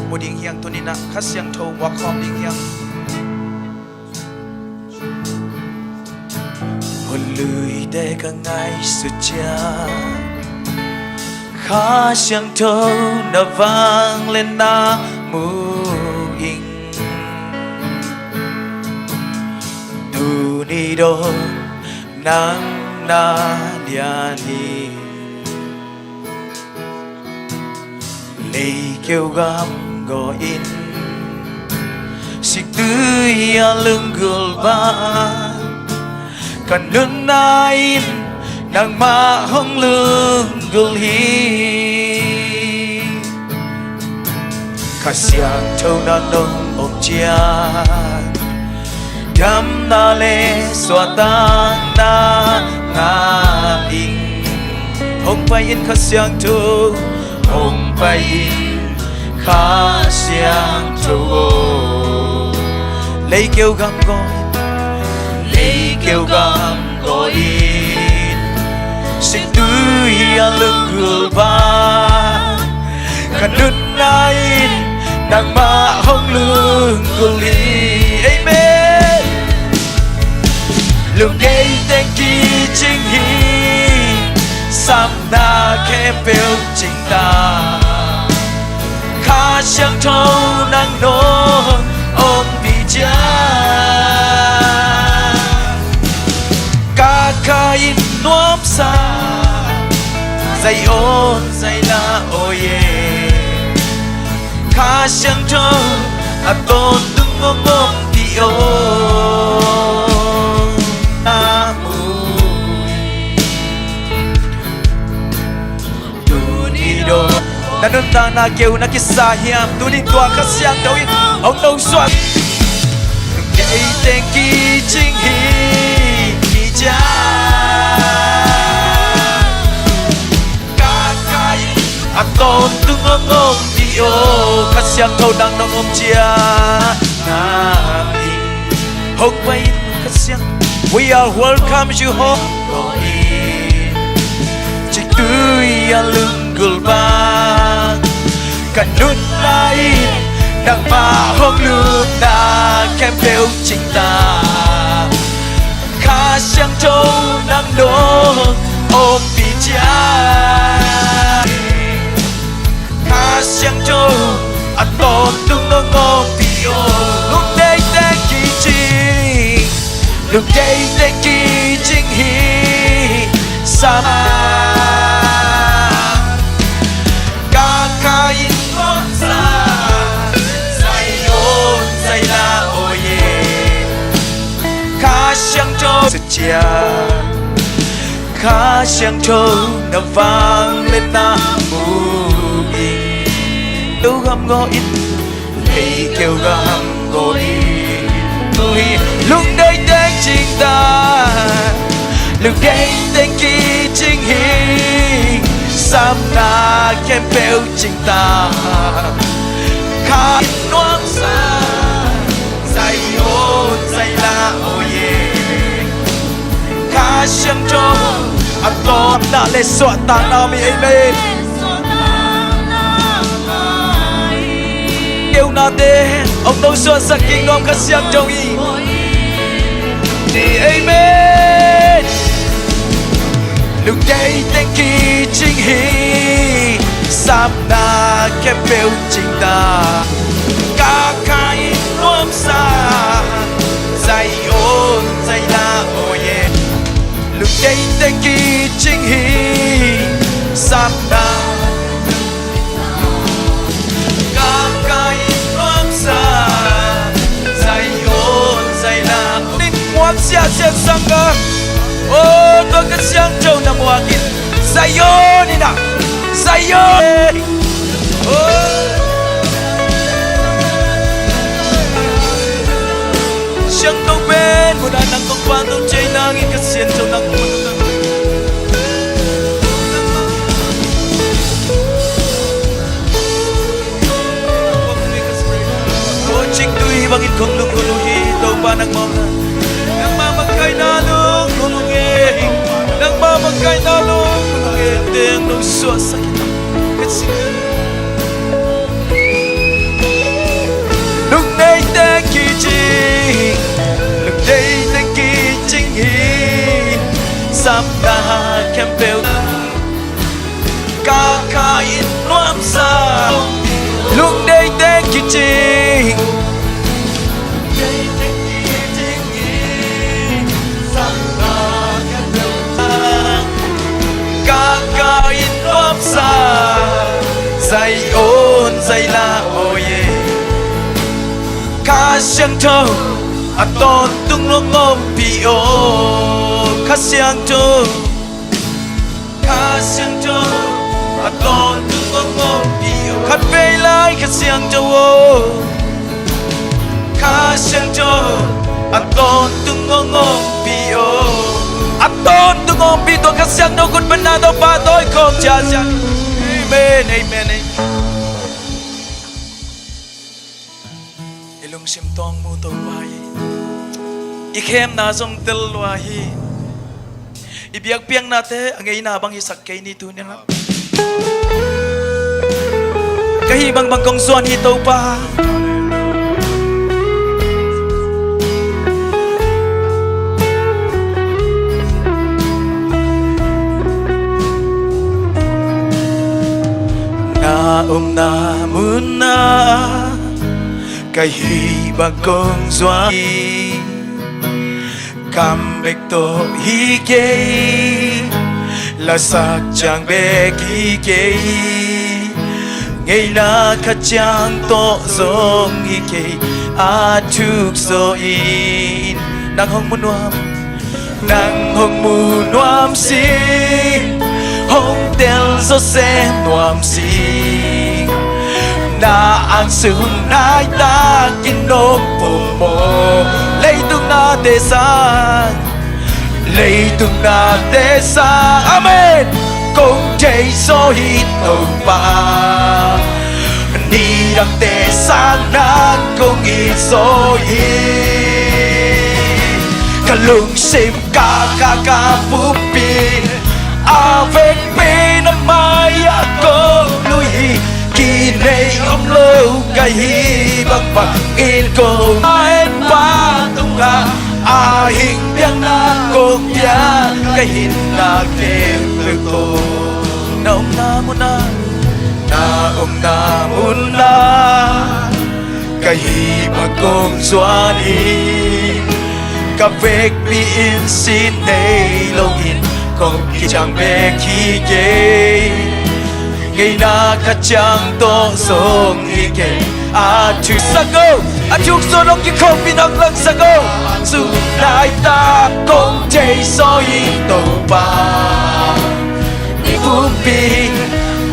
[SPEAKER 9] บดิ้งเฮียงตัวนี้นะขัสยังโทวักคอมดิ้งเฮียงlười để cả ngày suốt cha khá chẳng thâu đã vang lên na mù in tu ni đô nang na dia ni lệ kêu gam gọi in xịt tươi lưng gül ba kan nun nain nang mahong lunggulhi kasyang thâu na nong om chia gam na le xóa tang na nga in hong pai in kasyang thâu hong pai in kasyang thâu lấy kêu gam gọi kêu gam gọi in xin tươi lưng gül ba cả đứt nain nàng ma hong lưng gül li amen lưng gây tên kỳ chính hi sam na khe bêu chính ta khá chẳng thâu nàng nôn ôm bị cha kain nuam sa dây ôn dây la ôi khá chẳng cho à tôn tung ngô ngô đi ô na nun ta na kêu na kisa hiam tu đi tua khát sang đâu in ông đâu xoan cái tên kỳ chính hi kỳ cha ca kai à tôn tung ngông ngông đi ô khát sang thâu đang nong ôm chia na in hông bay khát sang we are welcome you home go in chỉ tươi à lưng gul bang kanun lain đang mahong luna kempeu cinta khá sang châu đang đổ ôm bicara khá sang châu aton tung ngô ngô pio lúc đây tên kỳ chi lúc đây tên kỳ chính hi sama kain sa say ôn say la oye khá sang châu chia khá sang châu đã vang lên ta mù in đâu gầm ngõ ít lấy kêu gầm ngõ in tôi lúc đây tên chính ta lúc đây tên kỳ chính hi Samna kempeu cinta Kain nuang sa Say ôn say la oye Ka siang cho Atom na le soa ta nami amen Kêu na te Ông đâu soa sa kinh nom ka siang cho y Ni amen lúc đây tên kỳ chính hi Samna kempeu cinta Kakai nuam sa Say ôn say la oye lúc đây tên kỳ chính hi Samna Kakai nuam sa Say ôn say la Ninh ngoan xia xia sang cơ oh tôi cái siang châu nam wakin sayo ni na sayo siang tông bên một đàn nắng công phan tông chơi nang in cái xiên châu nang oh chinh tui bangin không lung kuluhi tàu ba nang mong nang mamagkay na lung nang mamagkay na lung Teng nung suwa sa kita Kasi lúc đây tên kỳ trình lúc đây tên kỳ trình hi Samna kempeu Kakain nuam sa lúc đây tên kỳ trình Kakain nuam sa Say ôn say la oye Ka siang châu Aton tung ngô ngô pio Ka siang châu Ka siang châu Aton tung ngô ngô pio Khát về lại ka siang châu Ka siang châu Aton tung ngô ngô pio Aton tung ngô pio Ka siang đâu kun bena đâu pa tôi không cha cha Amen amen Ilung sim tong mu tau pai Ikem na zong tel wahi Ibiak piang na te Angay na bang isak kay ni tu niya Kahibang bang kong suan hitaw pa Na muna Kahibang kong suan Kambek to higay là sắc chàng bê kỳ kê ngày na khát chàng to giống y kê a thuk so in nàng hong mu nuam si hong tel so se nuam si na ang sung nai ta kin no pom mo lấy tung na te sang lấy tung na te sang amen công chạy so hít đầu ba ni đăng te sang na công hít so hít cả lung sim ca pupi avec pe na maya ko lui kỳ này ông lâu cái hi bằng bằng in cô ai ba tung ga a hình biang na công ya cái hình na kem được cô na ông na mun na cái hi bằng công xóa đi cà phê bị in xin này lâu in công khi chẳng về khi ghé ngày na khát chàng to sông y kê a chuk sago a chuk so nong ki không bị nong lăng sago su nai ta công chạy so y to ba đi bum pi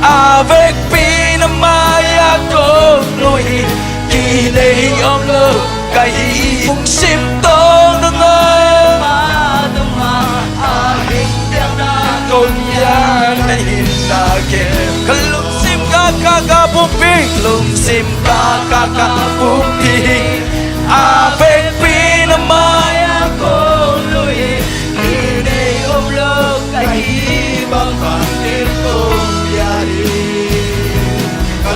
[SPEAKER 9] avec pi na maya ko loi kỳ này om lo cái phung sim to nong ai ma dum ma a hình yang na công ya na hin na ke lung sim ka pupi lung sim ka pupi avec pi na maya ko lui đi đây ôm lo cái băng băng đến ôm ya đi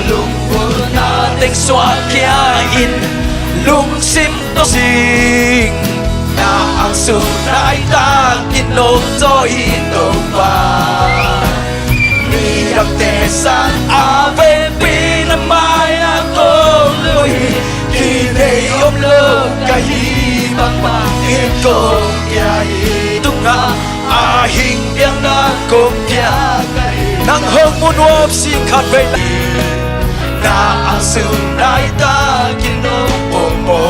[SPEAKER 9] lung vô na tek xóa kia in lung sim to sing na ang su nai ta kin lom cho in to ba ni đăng te sang avec pi na maya ko lui kỳ này ôm lơ cái băng băng in công ya tung na a hình biang na công ya nang hong mun wap si khat ve na ang su nai ta kin no mo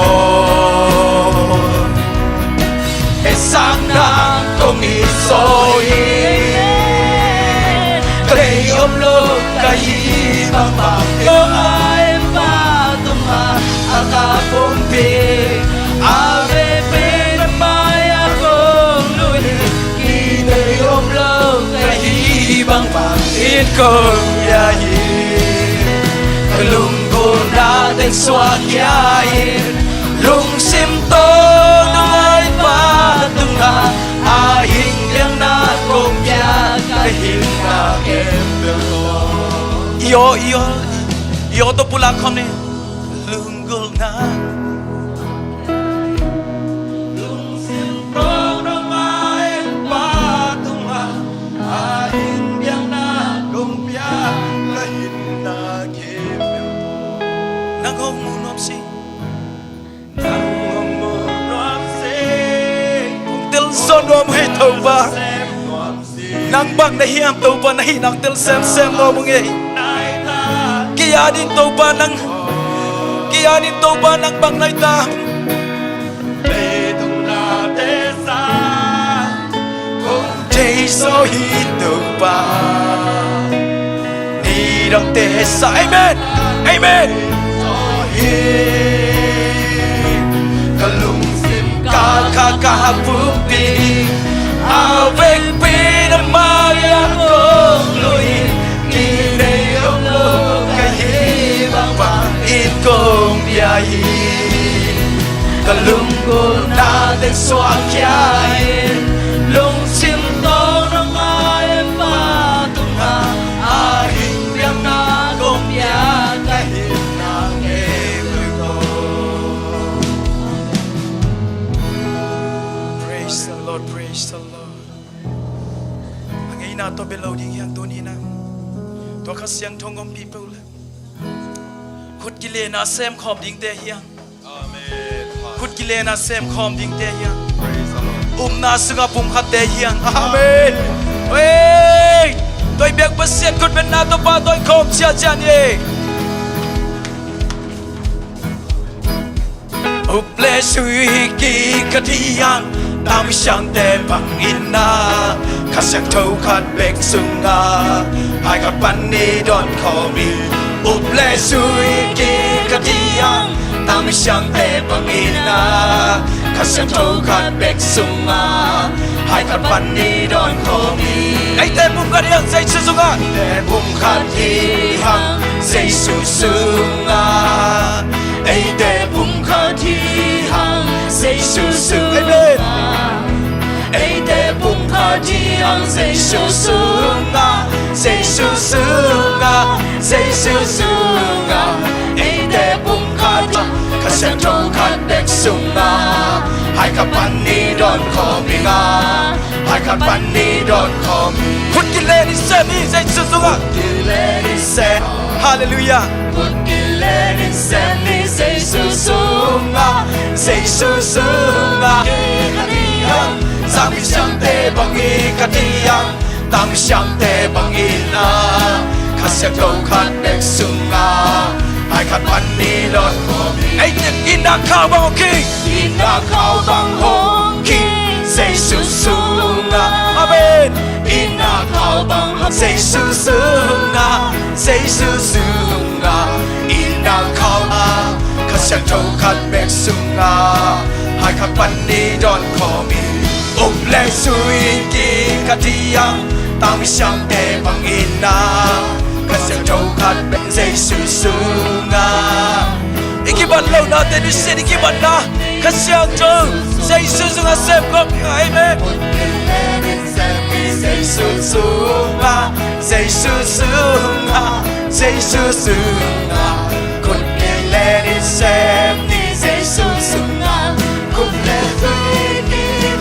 [SPEAKER 9] e sang na công i soi cái ôm lơ cái băng băng có ai ba tum ha aka pompe ave pe na maya ko lui kỳ này ôm lơ cái băng băng in công ya lung go na ten xóa kia lung sim to nai ba tung na a hình yang na công ya cái hình na kem được yo to pula khom ne lung go na lung sim to nai ba tung na a hình yang na công ya cái hình na kem nang hong mu nom si tel son nom he thau ba nang bang na hiam tau ba na hi nang tel sem no mong e kia din tau ba nang bang nai ta be tu na te sa kong chei so hi tau ba ni dang te sa amen kalung sim ka pupi avec pi na maya ko lui kỳ này ông lo cái băng băng in công ya kalung ko na te xóa kia lung sim to na mai ba tung na a hình yang na công ya cái Praise the Lord. Ang ina to below ding yang to ni na. To khasyang thongom people. Khut gile na sem khom ding te hiang. Amen. Khut gile na sem khom ding te hiang. Praise the Lord. Na sunga pum khat te hiang. Amen. Ê, tôi biết bất xiết con bên nào tôi ba tôi không chia chăn gì. Uple sui ki katiang tam sang te bang ina kasang thâu khat bek sunga hai kat pan ni don call me. Uple sui ki katiang tam sang te bang ina kasang thâu khat bek sunga hai kat pan ni don call me. Ai te bum katiang say sunga te bum katiang say sunga ai te bum katiang say sunga ai te bum katiang say sunga say sunga say sunga ai te bum katiang kasang thâu khat bek sunga hai kat pan ni don call me nga hai kat pan ni don call me. Put the lady say me say sunga put the lady say hallelujah. Put the lady say me say sunga say sunga katiang sang sang te bang i katiang tam sang te bang ina kasang thâu khat bek sunga hai kat pan ni don call me. Ai te ina khao bang ki ina khao bang hong ki say sunga amen. Ina khao bang say sunga say sunga ina khao kasang thâu khat bek sunga hai kat pan ni don call me. Uple sui ki katiang tam sang te bang ina kasang thâu khat bek say sunga. Ikiban lâu na te ni sin ikiban na kasang thâu say sunga sem kom amen. Say sunga say sunga say sunga could get let it sem ni say sunga could let it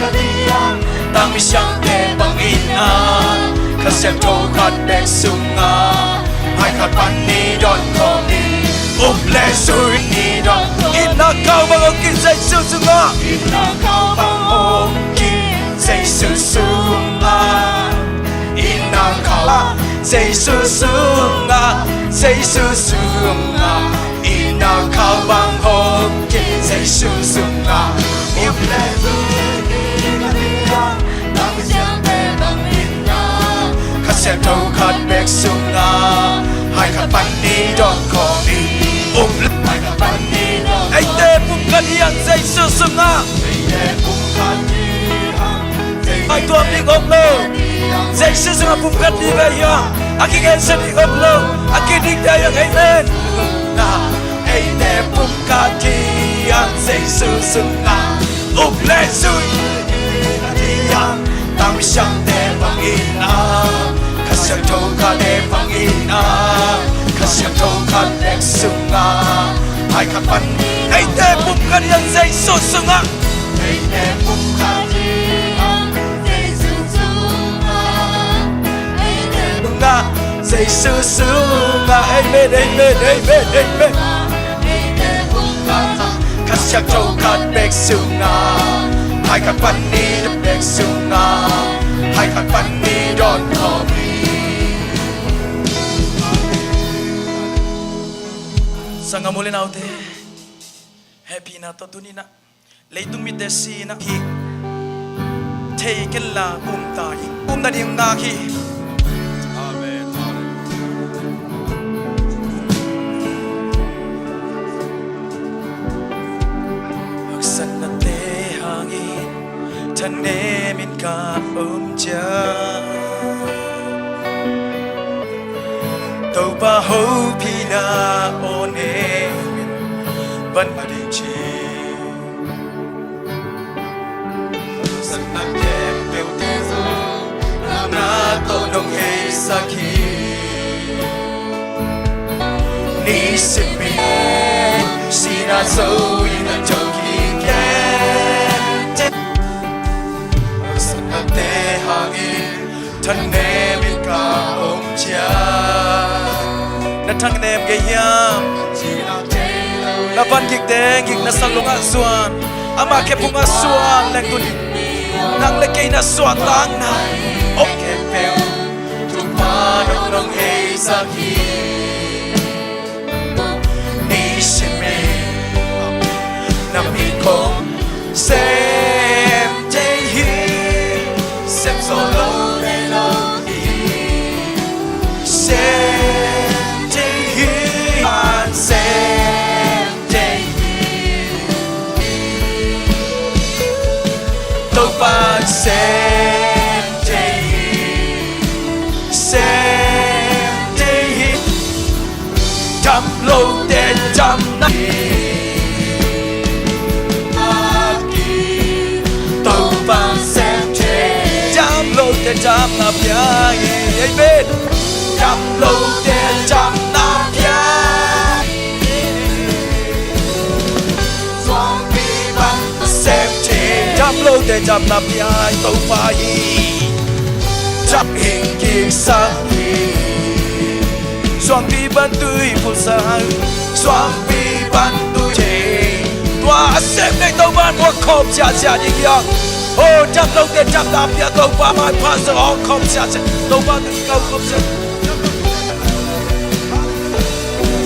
[SPEAKER 9] katiang tam sang te bang ina kasang thâu khat bek sunga hai kat pan ni don call me. Uple sui ni don ina khao bang ki say sunga ina khao bang ki say sunga ina khao say sunga say sunga ina khao bang ki say sunga. Uple sui ki katiang tam sang te bang ina kasang thâu khat bek sunga hai kat pan ni don call me. Uple hai kat pan ni don ai te bum katiang say sunga ai te bum katiang ai tuam ni gom lo say sunga bum katiang aki gen se ni gom lo aki dik da yang amen na ai te bum katiang say sunga. Uple sui katiang tam sang te bang ina kasang thâu khat te bang ina kasang thâu khat bek sunga hai kat pan ai te bum katiang say sunga ai te bum katiang say sunga ai te bum say sunga amen amen amen amen ai te bum katiang kasang thâu khat bek sunga hai kat pan ni bek sunga hai kat pan ni don call me. Sanga muli na ute happy na to tunina leitung mi te si na hi take la tai na ding na hi amen. Aksan na te hangin tane min ka ja tàu ba hậu pina one vẫn mà đình chi sân nát đẹp bèo thế giới na to nông hei saki ni sin mi si na sâu in na châu ki ke sân nát te hangin thân em in ka cha na thang nem ge yam na van gik deng gik na salunga suan ama ke punga suan leng tu nang le ke na suan lang na ok pe nong hei saki ni shime nam mi kong sem day hi sem solo de lo hi sem day hi an sem day hi to pa sem day hi sem day hi jam lo de jam na để chạm na pia amen chạm lâu để chạm na pia xoang bi ban xem chế chạm lâu để chạm na pia tàu pha hi chạm hình kia sang hi xoang bi ban tươi phun sang xoang bi ban tươi chế tua xem ngay tàu ban một khom chả chả đi kia oh chạm lâu để chạm na pia tàu pha mai pha giờ họ không chả chả tàu pha từ câu không chả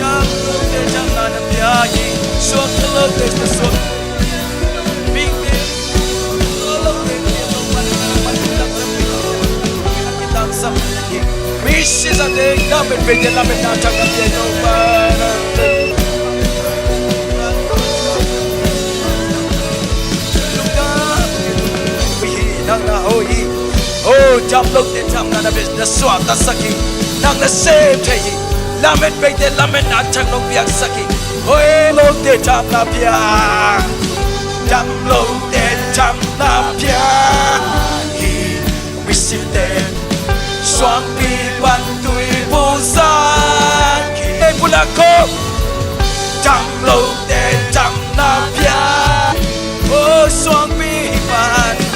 [SPEAKER 9] chạm lâu để chạm na pia hi xoang lâu để xoang bình yên lâu để tàu pha đang sắm mi si ra để na bên bên để na bên na chạm na pia tàu pha nang na hoi oh jam lok de jam na bes na swat ta saki nang na same thei lamet be de lamet na chang lok biak saki hoi lok de jam na pia jam lok de jam na pia hi mi sim de swang pi ban tui bu sa ki pula ko jam lok de jam na pia oh swang pi ban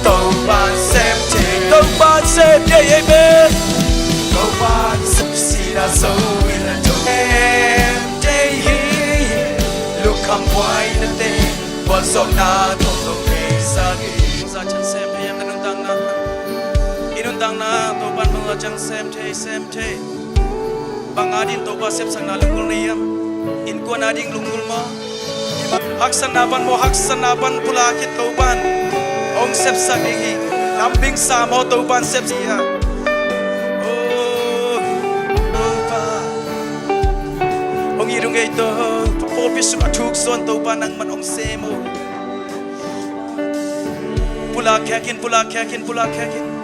[SPEAKER 9] tàu ban xem chế tàu ban xem yeah amen tàu ban xem si na so in a joy em day hi look come why the day was so na to the face again sa chan xem thế em inun tang na tàu ban bang chang xem chế bang adin tàu ban xem sang na lungul niam in ko na ding lungul mo haksana ban pula kit tàu ban ông xếp sang đi hi làm binh sa mô tô ban xếp gì à ông y đông gây tơ phố biết sung thuốc xuân tô ban năng man ông xe mô pula khakin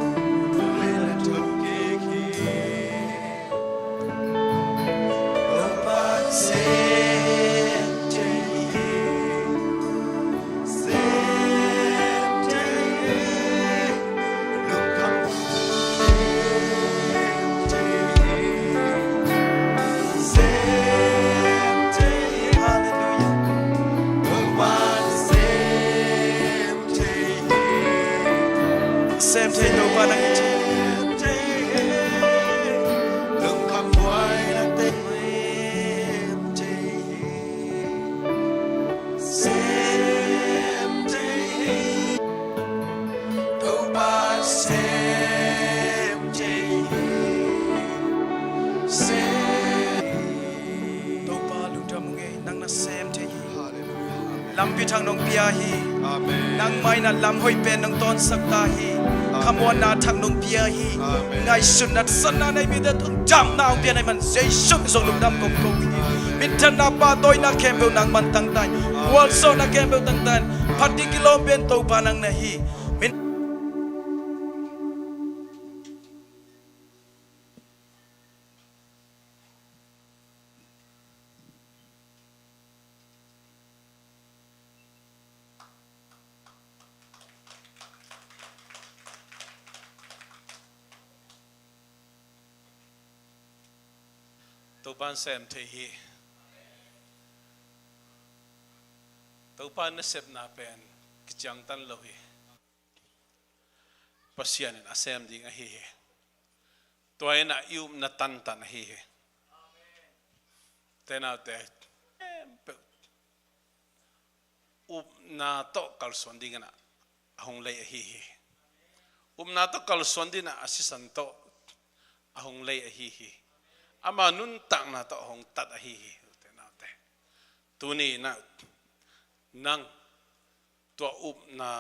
[SPEAKER 9] xem thế đâu ba năng chi đừng khăm quay là tên em xem thế đâu ba xem đâu ba lúc trầm nghe năng na xem thế làm pi thang nong pia hi nang mai na lam hoi pen nang ton sak ta hi khamon na thang nong pia hi ngai sun nat san na nei mi da tung jam na ong pia nei man sei shuk zong lung dam kong kong min than na pa toy na kem beu nang man tang tai wal so na kem beu tang tan phati kilom ben to pa nang na hi
[SPEAKER 1] tàu ban xem thế hi tàu ban nó xếp na pen kichang tan lo hi pasian na xem ding a hi toy na yum na tan hi te na te na to kal son ding na hong le hi na to kal son ding na asisan to หงเลยฮีฮีอามานุนตักนาต่อหงตัดฮีฮีแต่นาแต่ตัวนี้นะนั่งตัวอุบนา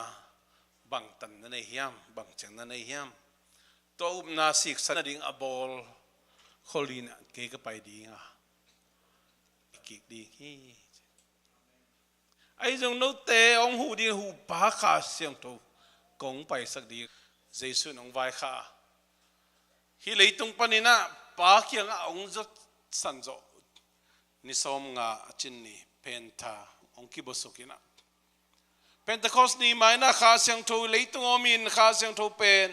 [SPEAKER 1] บังตันนั่นเองยามบังจังนั่นเองยามตัวอุบนาสิกสันดิ่งอบอลโคลีนเกก็ไปดีอ่ะกิกดีฮีไอ้จงโนเตองหูดีหูปาขาเสียงตัวกงไปสักดีเจสุนองไว้ข้าฮิเลยตรงปนินะปาเคียงองจดสันโจนิสมงาจินนี่เพนทาองคิบสุกินะเพนตะคอสนี่หมายนะข้าเสียงตัวเลยตรงอมินข้าเสียงตัวเป็น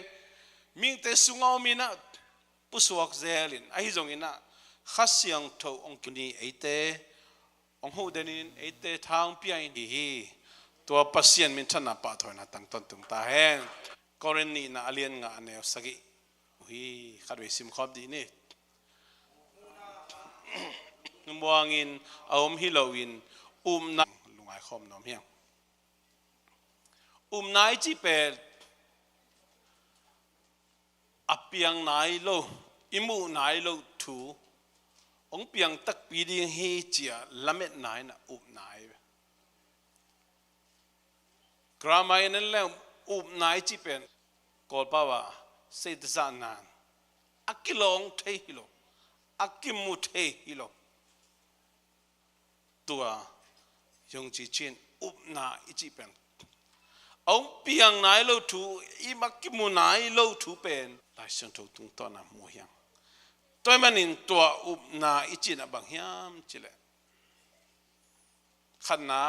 [SPEAKER 1] มิงเตสุงอมินะปุสวกเซลินไอ้จงอินะข้าเสียงตัวองคินี่ไอเตองหูเดนินไอเตทางเปียนฮีตัวปัสยันมินชนะปะถอยนะตั้งต้นตุงตาแห้งกรณีน่ะเลียนงาเนวสกิฮีขัดเวสิมขอบดีนี่นุ่มวางินเอาฮิโลวินนักลุงไอคอมน้องเฮียงนายจีเป็ดอเปียงนายโลอิมูนายโลทูองเปียงตักปีดีเฮเจียละเม็ดนายนะนายกรามัยนั่นแล้วนายจีเป็นกอลปาวาเศษจานานอักกิลองเทฮิโลอักกิมุเทฮิโลตัวยงจีชินนายจีเป็นองเปียงนายโลทูอีมักกิมุนายโลทูเป็นหลายสิ่งทุกตุงตอนนั้นมัวยังตัวมันนินตัวนาอิจินะบางยามจิเลขันนา